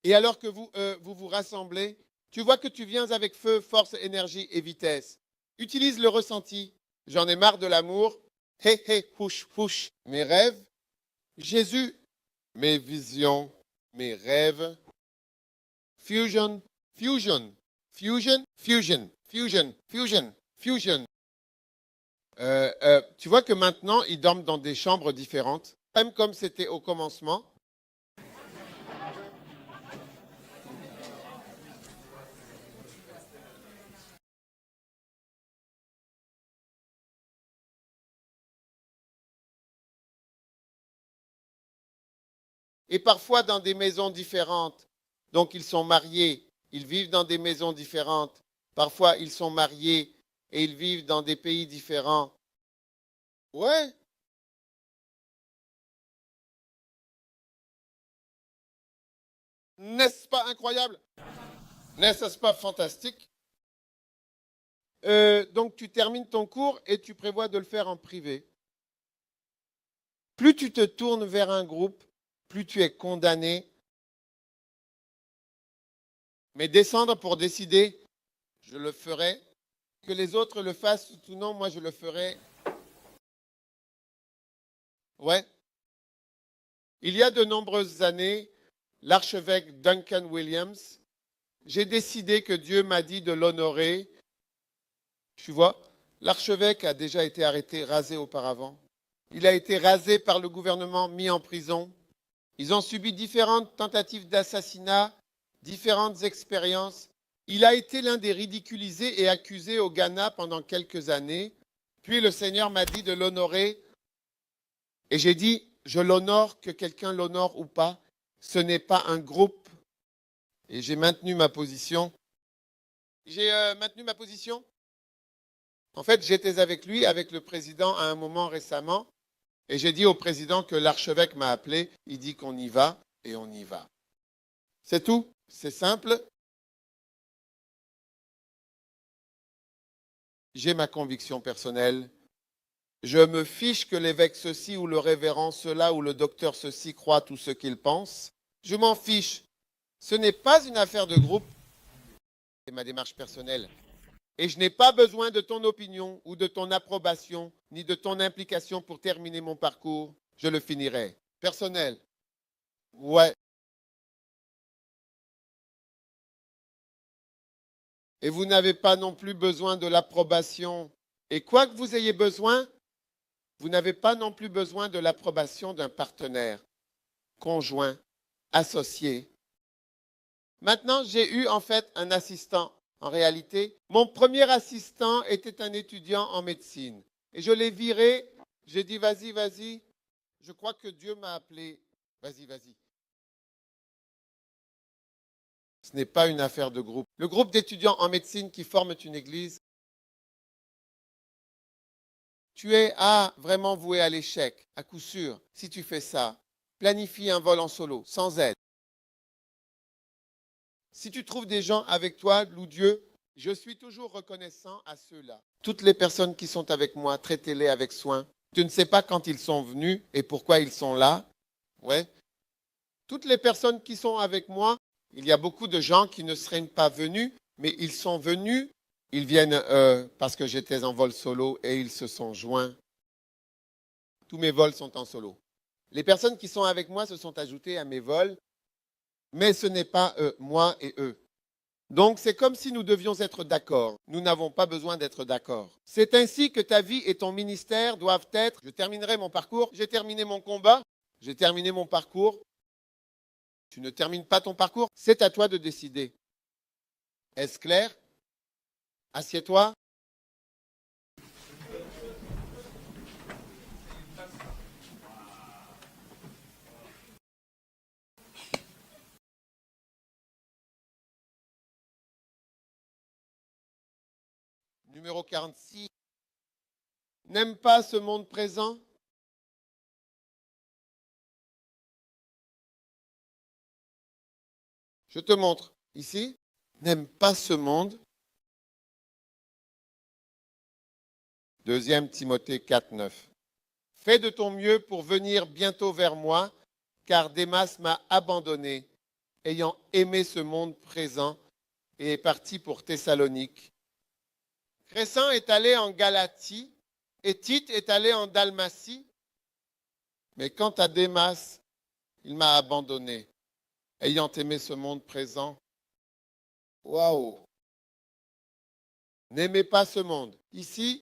Et alors que vous rassemblez, tu vois que tu viens avec feu, force, énergie et vitesse. Utilise le ressenti. J'en ai marre de l'amour. Hé, hé, hush, hush. Mes rêves. Jésus. Mes visions. Mes rêves. Fusion, fusion, fusion, fusion, fusion, fusion, fusion. Tu vois que maintenant, ils dorment dans des chambres différentes, même comme c'était au commencement. Et parfois dans des maisons différentes. Donc ils sont mariés, ils vivent dans des maisons différentes. Parfois ils sont mariés et ils vivent dans des pays différents. Ouais. N'est-ce pas incroyable? N'est-ce pas fantastique? Donc tu termines ton cours et tu prévois de le faire en privé. Plus tu te tournes vers un groupe, plus tu es condamné. Mais descendre pour décider, je le ferai. Que les autres le fassent ou non, moi je le ferai. Ouais. Il y a de nombreuses années, l'archevêque Duncan Williams j'ai décidé que Dieu m'a dit de l'honorer. Tu vois, l'archevêque a déjà été arrêté, rasé auparavant. Il a été rasé par le gouvernement, mis en prison. Ils ont subi différentes tentatives d'assassinat, différentes expériences. Il a été l'un des ridiculisés et accusés au Ghana pendant quelques années. Puis le Seigneur m'a dit de l'honorer. Et j'ai dit, je l'honore, que quelqu'un l'honore ou pas. Ce n'est pas un groupe. Et j'ai maintenu ma position. J'ai maintenu ma position. En fait, j'étais avec lui, avec le président à un moment récemment. Et j'ai dit au président que l'archevêque m'a appelé. Il dit qu'on y va et on y va. C'est tout. C'est simple. J'ai ma conviction personnelle. Je me fiche que l'évêque ceci ou le révérend cela ou le docteur ceci croit tout ce qu'il pense. Je m'en fiche. Ce n'est pas une affaire de groupe. C'est ma démarche personnelle. Et je n'ai pas besoin de ton opinion ou de ton approbation, ni de ton implication pour terminer mon parcours. Je le finirai. Personnel. Ouais. Et vous n'avez pas non plus besoin de l'approbation. Et quoi que vous ayez besoin, vous n'avez pas non plus besoin de l'approbation d'un partenaire, conjoint, associé. Maintenant, j'ai eu en fait un assistant. En réalité, mon premier assistant était un étudiant en médecine. Et je l'ai viré. J'ai dit, vas-y, vas-y. Je crois que Dieu m'a appelé. Vas-y, vas-y. Ce n'est pas une affaire de groupe. Le groupe d'étudiants en médecine qui forment une église, tu es vraiment voué à l'échec, à coup sûr, si tu fais ça. Planifie un vol en solo, sans aide. Si tu trouves des gens avec toi, loue Dieu, je suis toujours reconnaissant à ceux-là. Toutes les personnes qui sont avec moi, traitez-les avec soin. Tu ne sais pas quand ils sont venus et pourquoi ils sont là. Ouais. Toutes les personnes qui sont avec moi, il y a beaucoup de gens qui ne seraient pas venus, mais ils sont venus. Ils viennent parce que j'étais en vol solo et ils se sont joints. Tous mes vols sont en solo. Les personnes qui sont avec moi se sont ajoutées à mes vols, mais ce n'est pas moi et eux. Donc c'est comme si nous devions être d'accord. Nous n'avons pas besoin d'être d'accord. C'est ainsi que ta vie et ton ministère doivent être. Je terminerai mon parcours. J'ai terminé mon combat. J'ai terminé mon parcours. Tu ne termines pas ton parcours. C'est à toi de décider. Est-ce clair? Assieds-toi. Numéro 46. N'aime pas ce monde présent. Je te montre ici. N'aime pas ce monde. 2 Timothée 4, 9. Fais de ton mieux pour venir bientôt vers moi, car Démas m'a abandonné, ayant aimé ce monde présent, et est parti pour Thessalonique. Crescent est allé en Galatie, et Tite est allé en Dalmatie. Mais quant à Démas, il m'a abandonné, ayant aimé ce monde présent. Waouh! N'aimez pas ce monde. Ici,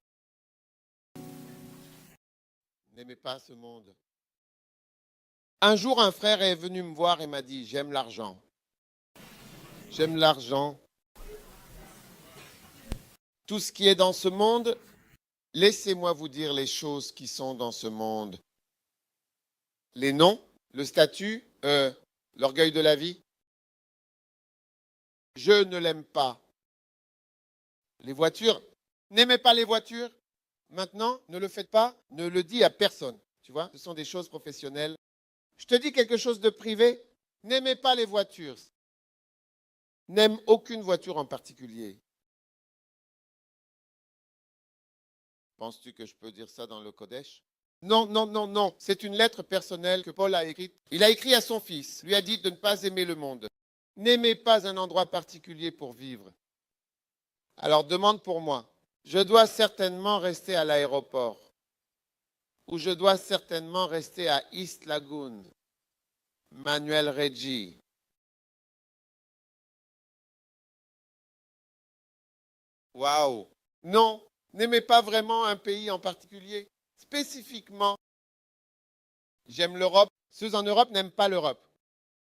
n'aimez pas ce monde. Un jour, un frère est venu me voir et m'a dit, j'aime l'argent. J'aime l'argent. Tout ce qui est dans ce monde, laissez-moi vous dire les choses qui sont dans ce monde. Les noms, le statut, l'orgueil de la vie. Je ne l'aime pas. Les voitures, n'aimez pas les voitures. Maintenant, ne le faites pas, ne le dis à personne. Tu vois, ce sont des choses professionnelles. Je te dis quelque chose de privé. N'aimez pas les voitures. N'aime aucune voiture en particulier. Penses-tu que je peux dire ça dans le Kodesh? Non, non, non, non. C'est une lettre personnelle que Paul a écrite. Il a écrit à son fils, lui a dit de ne pas aimer le monde. N'aimez pas un endroit particulier pour vivre. Alors demande pour moi. Je dois certainement rester à l'aéroport. Ou je dois certainement rester à East Lagoon, Manuel Reggie. Waouh! Non, n'aimez pas vraiment un pays en particulier. Spécifiquement, j'aime l'Europe. Ceux en Europe n'aiment pas l'Europe.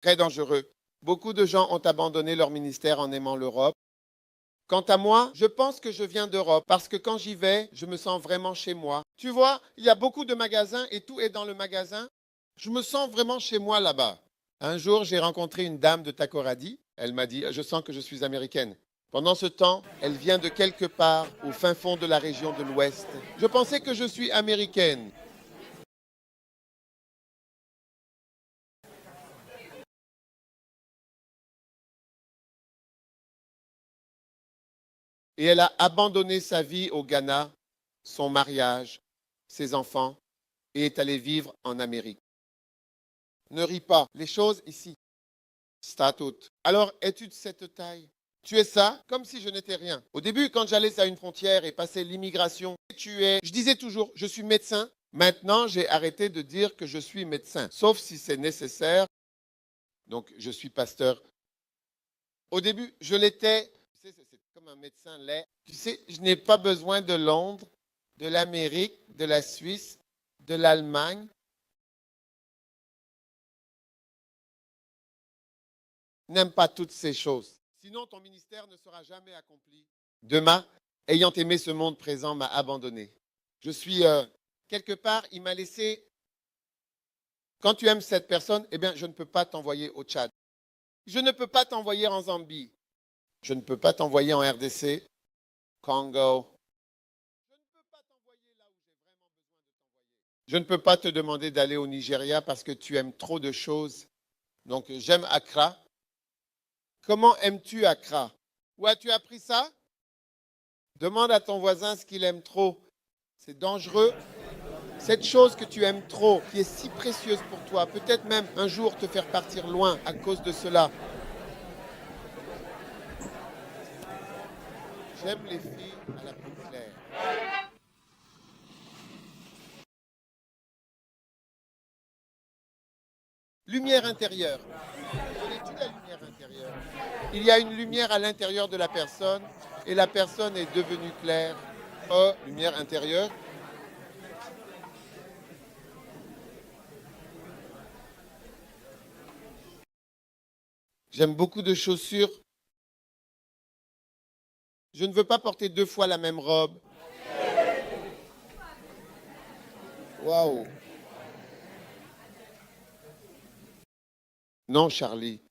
Très dangereux. Beaucoup de gens ont abandonné leur ministère en aimant l'Europe. Quant à moi, je pense que je viens d'Europe parce que quand j'y vais, je me sens vraiment chez moi. Tu vois, il y a beaucoup de magasins et tout est dans le magasin. Je me sens vraiment chez moi là-bas. Un jour, j'ai rencontré une dame de Takoradi. Elle m'a dit, je sens que je suis américaine. Pendant ce temps, elle vient de quelque part au fin fond de la région de l'Ouest. Je pensais que je suis américaine. Et elle a abandonné sa vie au Ghana, son mariage, ses enfants, et est allée vivre en Amérique. Ne ris pas, les choses ici, statut. Alors, es-tu de cette taille? Tu es ça comme si je n'étais rien. Au début, quand j'allais à une frontière et passais l'immigration, je disais toujours, je suis médecin. Maintenant, j'ai arrêté de dire que je suis médecin, sauf si c'est nécessaire. Donc, je suis pasteur. Au début, je l'étais. Tu sais, c'est comme un médecin l'est. Tu sais, je n'ai pas besoin de Londres, de l'Amérique, de la Suisse, de l'Allemagne. N'aime pas toutes ces choses. Sinon, ton ministère ne sera jamais accompli. Demain, ayant aimé ce monde présent, m'a abandonné. Je suis, quelque part, il m'a laissé. Quand tu aimes cette personne, eh bien, je ne peux pas t'envoyer au Tchad. Je ne peux pas t'envoyer en Zambie. Je ne peux pas t'envoyer en RDC, Congo. Je ne peux pas t'envoyer là où j'ai vraiment besoin de t'envoyer. Je ne peux pas te demander d'aller au Nigeria parce que tu aimes trop de choses. Donc, j'aime Accra. Comment aimes-tu Accra? Où as-tu appris ça? Demande à ton voisin ce qu'il aime trop. C'est dangereux. Cette chose que tu aimes trop, qui est si précieuse pour toi, peut-être même un jour te faire partir loin à cause de cela. J'aime les filles à la peau claire. Lumière intérieure. Connais-tu la lumière intérieure? Il y a une lumière à l'intérieur de la personne et la personne est devenue claire. Oh, lumière intérieure. J'aime beaucoup de chaussures. Je ne veux pas porter 2 fois la même robe. Waouh. Non, Charlie.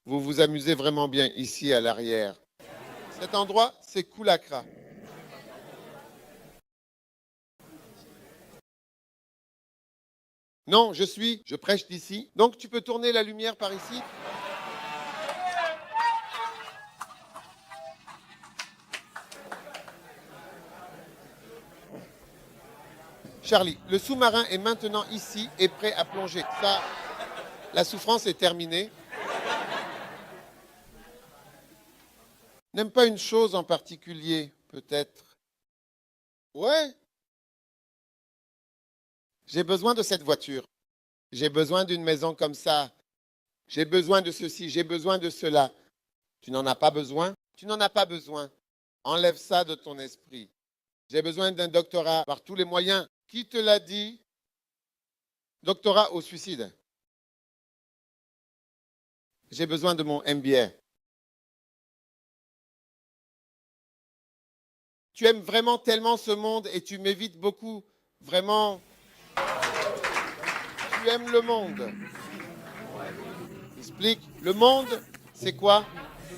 Vous vous amusez vraiment bien ici à l'arrière. Cet endroit, c'est Koulakra. Non, je prêche d'ici. Donc tu peux tourner la lumière par ici. Charlie, le sous-marin est maintenant ici et prêt à plonger. Ça, la souffrance est terminée. N'aime pas une chose en particulier, peut-être. Ouais. J'ai besoin de cette voiture. J'ai besoin d'une maison comme ça. J'ai besoin de ceci, j'ai besoin de cela. Tu n'en as pas besoin? Tu n'en as pas besoin. Enlève ça de ton esprit. J'ai besoin d'un doctorat par tous les moyens. Qui te l'a dit? Doctorat au suicide. J'ai besoin de mon MBA. Tu aimes vraiment tellement ce monde et tu m'évites beaucoup. Vraiment. Tu aimes le monde. Explique. Le monde, c'est quoi?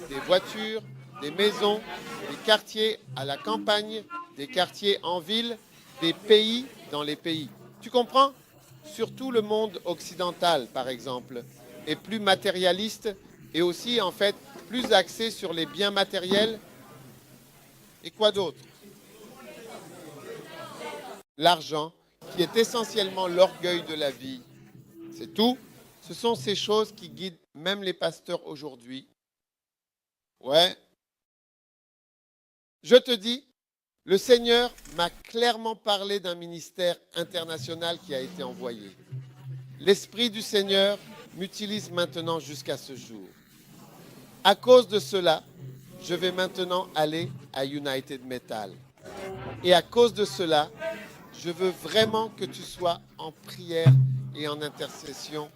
Des voitures, des maisons, des quartiers à la campagne, des quartiers en ville, des pays dans les pays. Tu comprends? Surtout le monde occidental, par exemple, est plus matérialiste et aussi, en fait, plus axé sur les biens matériels. Et quoi d'autre? L'argent, qui est essentiellement l'orgueil de la vie. C'est tout. Ce sont ces choses qui guident même les pasteurs aujourd'hui. Ouais. Je te dis, le Seigneur m'a clairement parlé d'un ministère international qui a été envoyé. L'Esprit du Seigneur m'utilise maintenant jusqu'à ce jour. À cause de cela, je vais maintenant aller à United Metal. Et à cause de cela, je veux vraiment que tu sois en prière et en intercession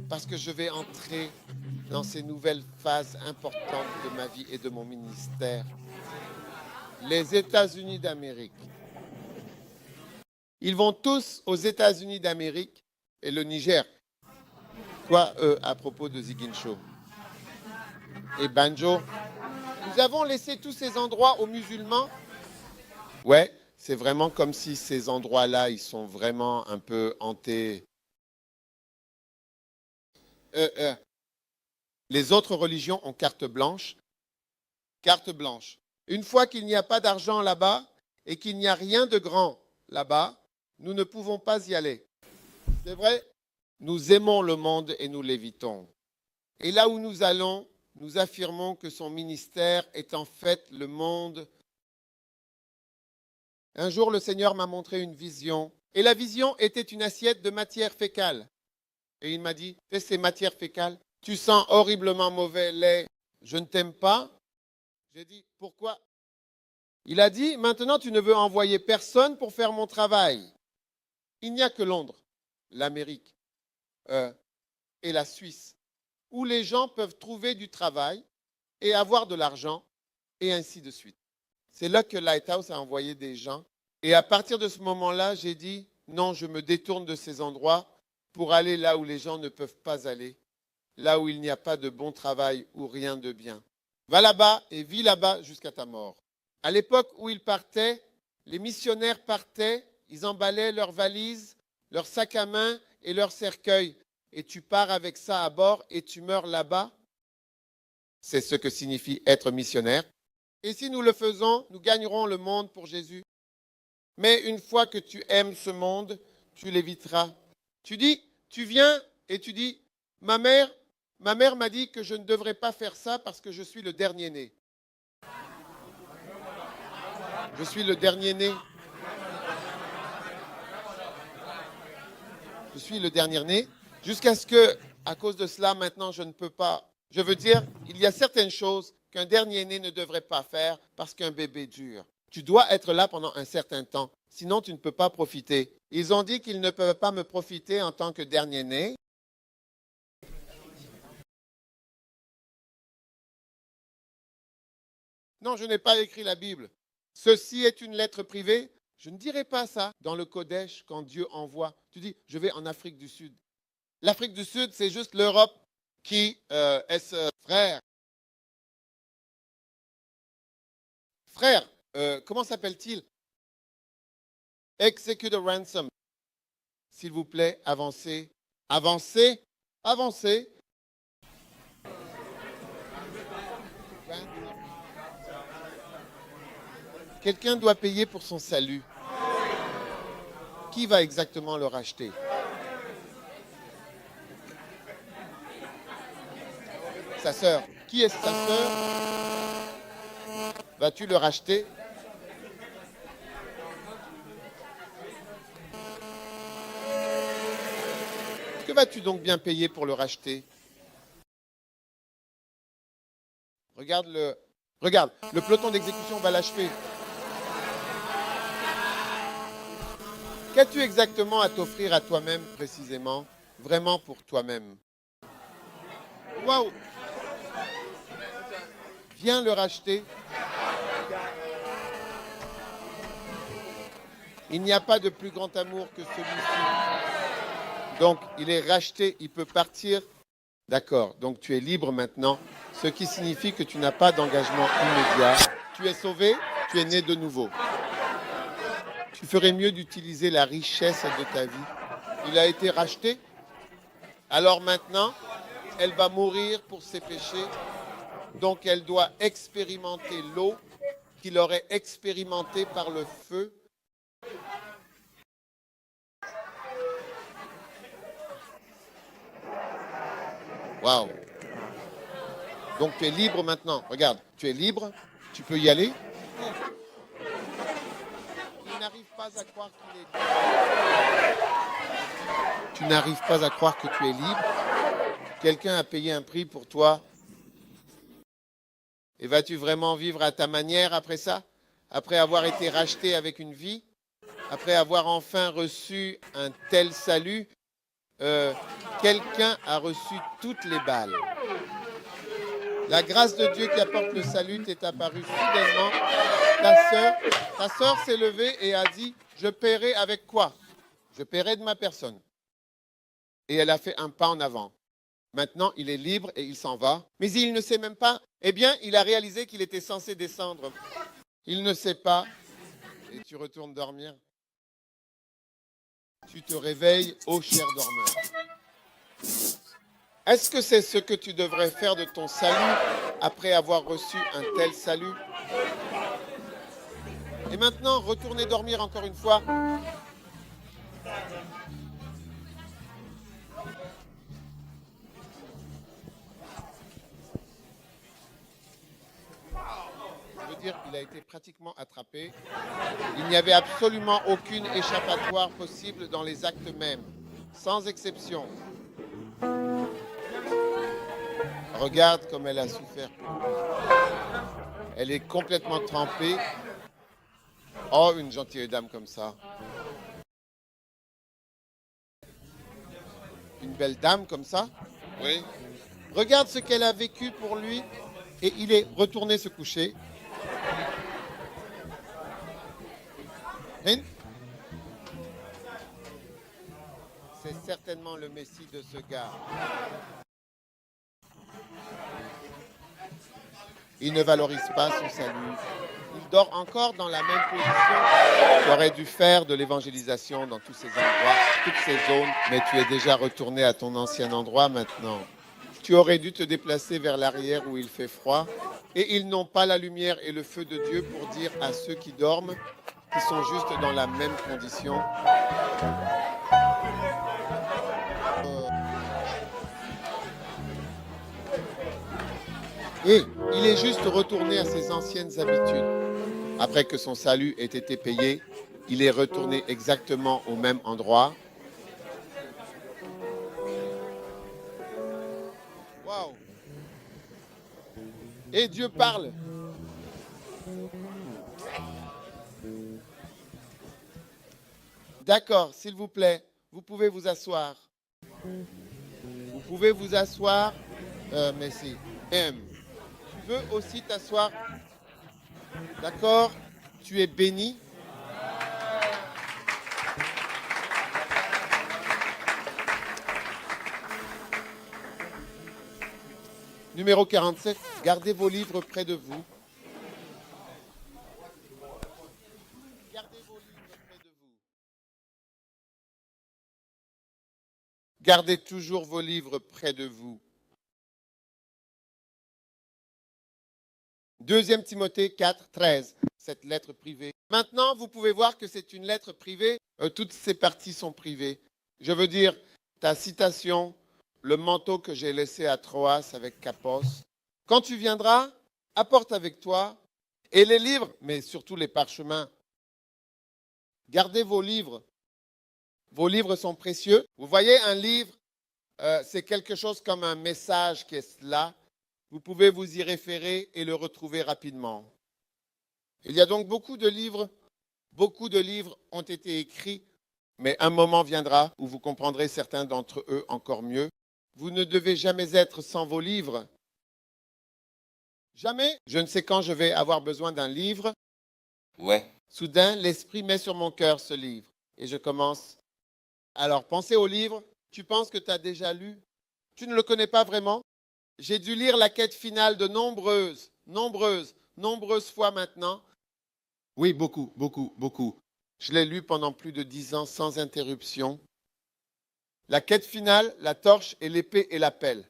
parce que je vais entrer dans ces nouvelles phases importantes de ma vie et de mon ministère. Les États-Unis d'Amérique. Ils vont tous aux États-Unis d'Amérique et le Niger. Quoi, à propos de Ziguinchor et Banjo? Nous avons laissé tous ces endroits aux musulmans. Ouais, c'est vraiment comme si ces endroits-là, ils sont vraiment un peu hantés. Les autres religions ont carte blanche. Carte blanche. Une fois qu'il n'y a pas d'argent là-bas et qu'il n'y a rien de grand là-bas, nous ne pouvons pas y aller. C'est vrai? Nous aimons le monde et nous l'évitons. Et là où nous allons, nous affirmons que son ministère est en fait le monde. Un jour, le Seigneur m'a montré une vision. Et la vision était une assiette de matière fécale. Et il m'a dit, fais ces matières fécales, tu sens horriblement mauvais lait, je ne t'aime pas. J'ai dit, pourquoi? Il a dit, maintenant tu ne veux envoyer personne pour faire mon travail. Il n'y a que Londres, l'Amérique et la Suisse, où les gens peuvent trouver du travail et avoir de l'argent, et ainsi de suite. C'est là que Lighthouse a envoyé des gens. Et à partir de ce moment-là, j'ai dit, non, je me détourne de ces endroits pour aller là où les gens ne peuvent pas aller, là où il n'y a pas de bon travail ou rien de bien. Va là-bas et vis là-bas jusqu'à ta mort. À l'époque où ils partaient, les missionnaires partaient, ils emballaient leurs valises, leurs sacs à main et leurs cercueils. Et tu pars avec ça à bord et tu meurs là-bas. C'est ce que signifie être missionnaire. Et si nous le faisons, nous gagnerons le monde pour Jésus. Mais une fois que tu aimes ce monde, tu l'éviteras. Tu dis, tu viens et tu dis, ma mère m'a dit que je ne devrais pas faire ça parce que je suis le dernier né. Je suis le dernier né. Je suis le dernier né. Jusqu'à ce que, à cause de cela, maintenant, je ne peux pas. Je veux dire, il y a certaines choses qu'un dernier né ne devrait pas faire parce qu'un bébé dure. Tu dois être là pendant un certain temps, sinon tu ne peux pas profiter. Ils ont dit qu'ils ne peuvent pas me profiter en tant que dernier né. Non, je n'ai pas écrit la Bible. Ceci est une lettre privée. Je ne dirai pas ça dans le Kodesh quand Dieu envoie. Tu dis, je vais en Afrique du Sud. L'Afrique du Sud, c'est juste l'Europe qui est ce frère. Frère, comment s'appelle-t-il? Execute a ransom. S'il vous plaît, avancez. Avancez. Avancez. Quelqu'un doit payer pour son salut. Qui va exactement le racheter? Sa sœur. Qui est sa sœur? Vas-tu le racheter? Que vas-tu donc bien payer pour le racheter? Regarde, le peloton d'exécution va l'achever. Qu'as-tu exactement à t'offrir à toi-même précisément? Vraiment pour toi-même? Waouh! Viens le racheter. Il n'y a pas de plus grand amour que celui-ci. Donc, il est racheté, il peut partir. D'accord, donc tu es libre maintenant, ce qui signifie que tu n'as pas d'engagement immédiat. Tu es sauvé, tu es né de nouveau. Tu ferais mieux d'utiliser la richesse de ta vie. Il a été racheté. Alors maintenant, elle va mourir pour ses péchés. Donc elle doit expérimenter l'eau qu'il aurait expérimentée par le feu. Waouh! Donc tu es libre maintenant. Regarde, tu es libre, tu peux y aller. Tu n'arrives pas à croire qu'il est libre. Tu n'arrives pas à croire que tu es libre. Quelqu'un a payé un prix pour toi. Et vas-tu vraiment vivre à ta manière après ça? Après avoir été racheté avec une vie? Après avoir enfin reçu un tel salut? Quelqu'un a reçu toutes les balles. La grâce de Dieu qui apporte le salut t'est apparue soudainement. Ta sœur s'est levée et a dit, je paierai avec quoi? Je paierai de ma personne. Et elle a fait un pas en avant. Maintenant, il est libre et il s'en va. Mais il ne sait même pas. Eh bien, il a réalisé qu'il était censé descendre. Il ne sait pas. Et tu retournes dormir. Tu te réveilles, ô cher dormeur. Est-ce que c'est ce que tu devrais faire de ton salut après avoir reçu un tel salut? Et maintenant, retournez dormir encore une fois. Je veux dire, il a été pratiquement attrapé. Il n'y avait absolument aucune échappatoire possible dans les actes mêmes, sans exception. Regarde comme elle a souffert. Elle est complètement trempée. Oh, une gentille dame comme ça. Une belle dame comme ça. Oui. Regarde ce qu'elle a vécu pour lui. Et il est retourné se coucher. Hein? C'est certainement le Messie de ce gars. Il ne valorise pas son salut. Il dort encore dans la même position. Tu aurais dû faire de l'évangélisation dans tous ces endroits, toutes ces zones, mais tu es déjà retourné à ton ancien endroit maintenant. Tu aurais dû te déplacer vers l'arrière où il fait froid. Et ils n'ont pas la lumière et le feu de Dieu pour dire à ceux qui dorment qu'ils sont juste dans la même condition. Et il est juste retourné à ses anciennes habitudes. Après que son salut ait été payé, il est retourné exactement au même endroit. Waouh! Et Dieu parle. D'accord, s'il vous plaît, vous pouvez vous asseoir. Vous pouvez vous asseoir. Merci. Tu veux aussi t'asseoir. D'accord? Tu es béni. Numéro 47, gardez vos livres près de vous. Gardez vos livres près de vous. Gardez toujours vos livres près de vous. 2 Timothée 4, 13, cette lettre privée. Maintenant, vous pouvez voir que c'est une lettre privée. Toutes ces parties sont privées. Je veux dire, ta citation, le manteau que j'ai laissé à Troas avec Capos. Quand tu viendras, apporte avec toi, et les livres, mais surtout les parchemins. Gardez vos livres. Vos livres sont précieux. Vous voyez, un livre, c'est quelque chose comme un message qui est là. Vous pouvez vous y référer et le retrouver rapidement. Il y a donc beaucoup de livres ont été écrits, mais un moment viendra où vous comprendrez certains d'entre eux encore mieux. Vous ne devez jamais être sans vos livres. Jamais. Je ne sais quand je vais avoir besoin d'un livre. Ouais. Soudain, l'Esprit met sur mon cœur ce livre. Et je commence. Alors, pensez au livre. Tu penses que tu as déjà lu? Tu ne le connais pas vraiment? J'ai dû lire la quête finale de nombreuses fois maintenant. Oui, beaucoup. Je l'ai lu pendant plus de 10 ans sans interruption. La quête finale, la torche et l'épée et la pelle.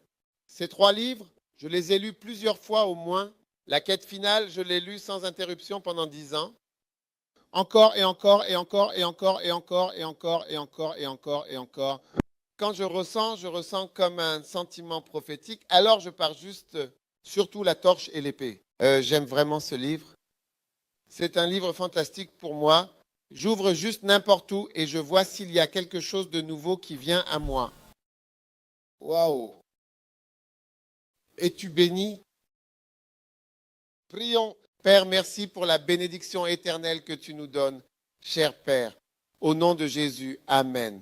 Ces 3 livres, je les ai lus plusieurs fois au moins. La quête finale, je l'ai lu sans interruption pendant 10 ans. Encore et encore et encore et encore et encore et encore et encore et encore et encore. Quand je ressens comme un sentiment prophétique. Alors je pars juste, surtout la torche et l'épée. J'aime vraiment ce livre. C'est un livre fantastique pour moi. J'ouvre juste n'importe où et je vois s'il y a quelque chose de nouveau qui vient à moi. Waouh! Es-tu béni? Prions. Père, merci pour la bénédiction éternelle que tu nous donnes. Cher Père, au nom de Jésus, Amen.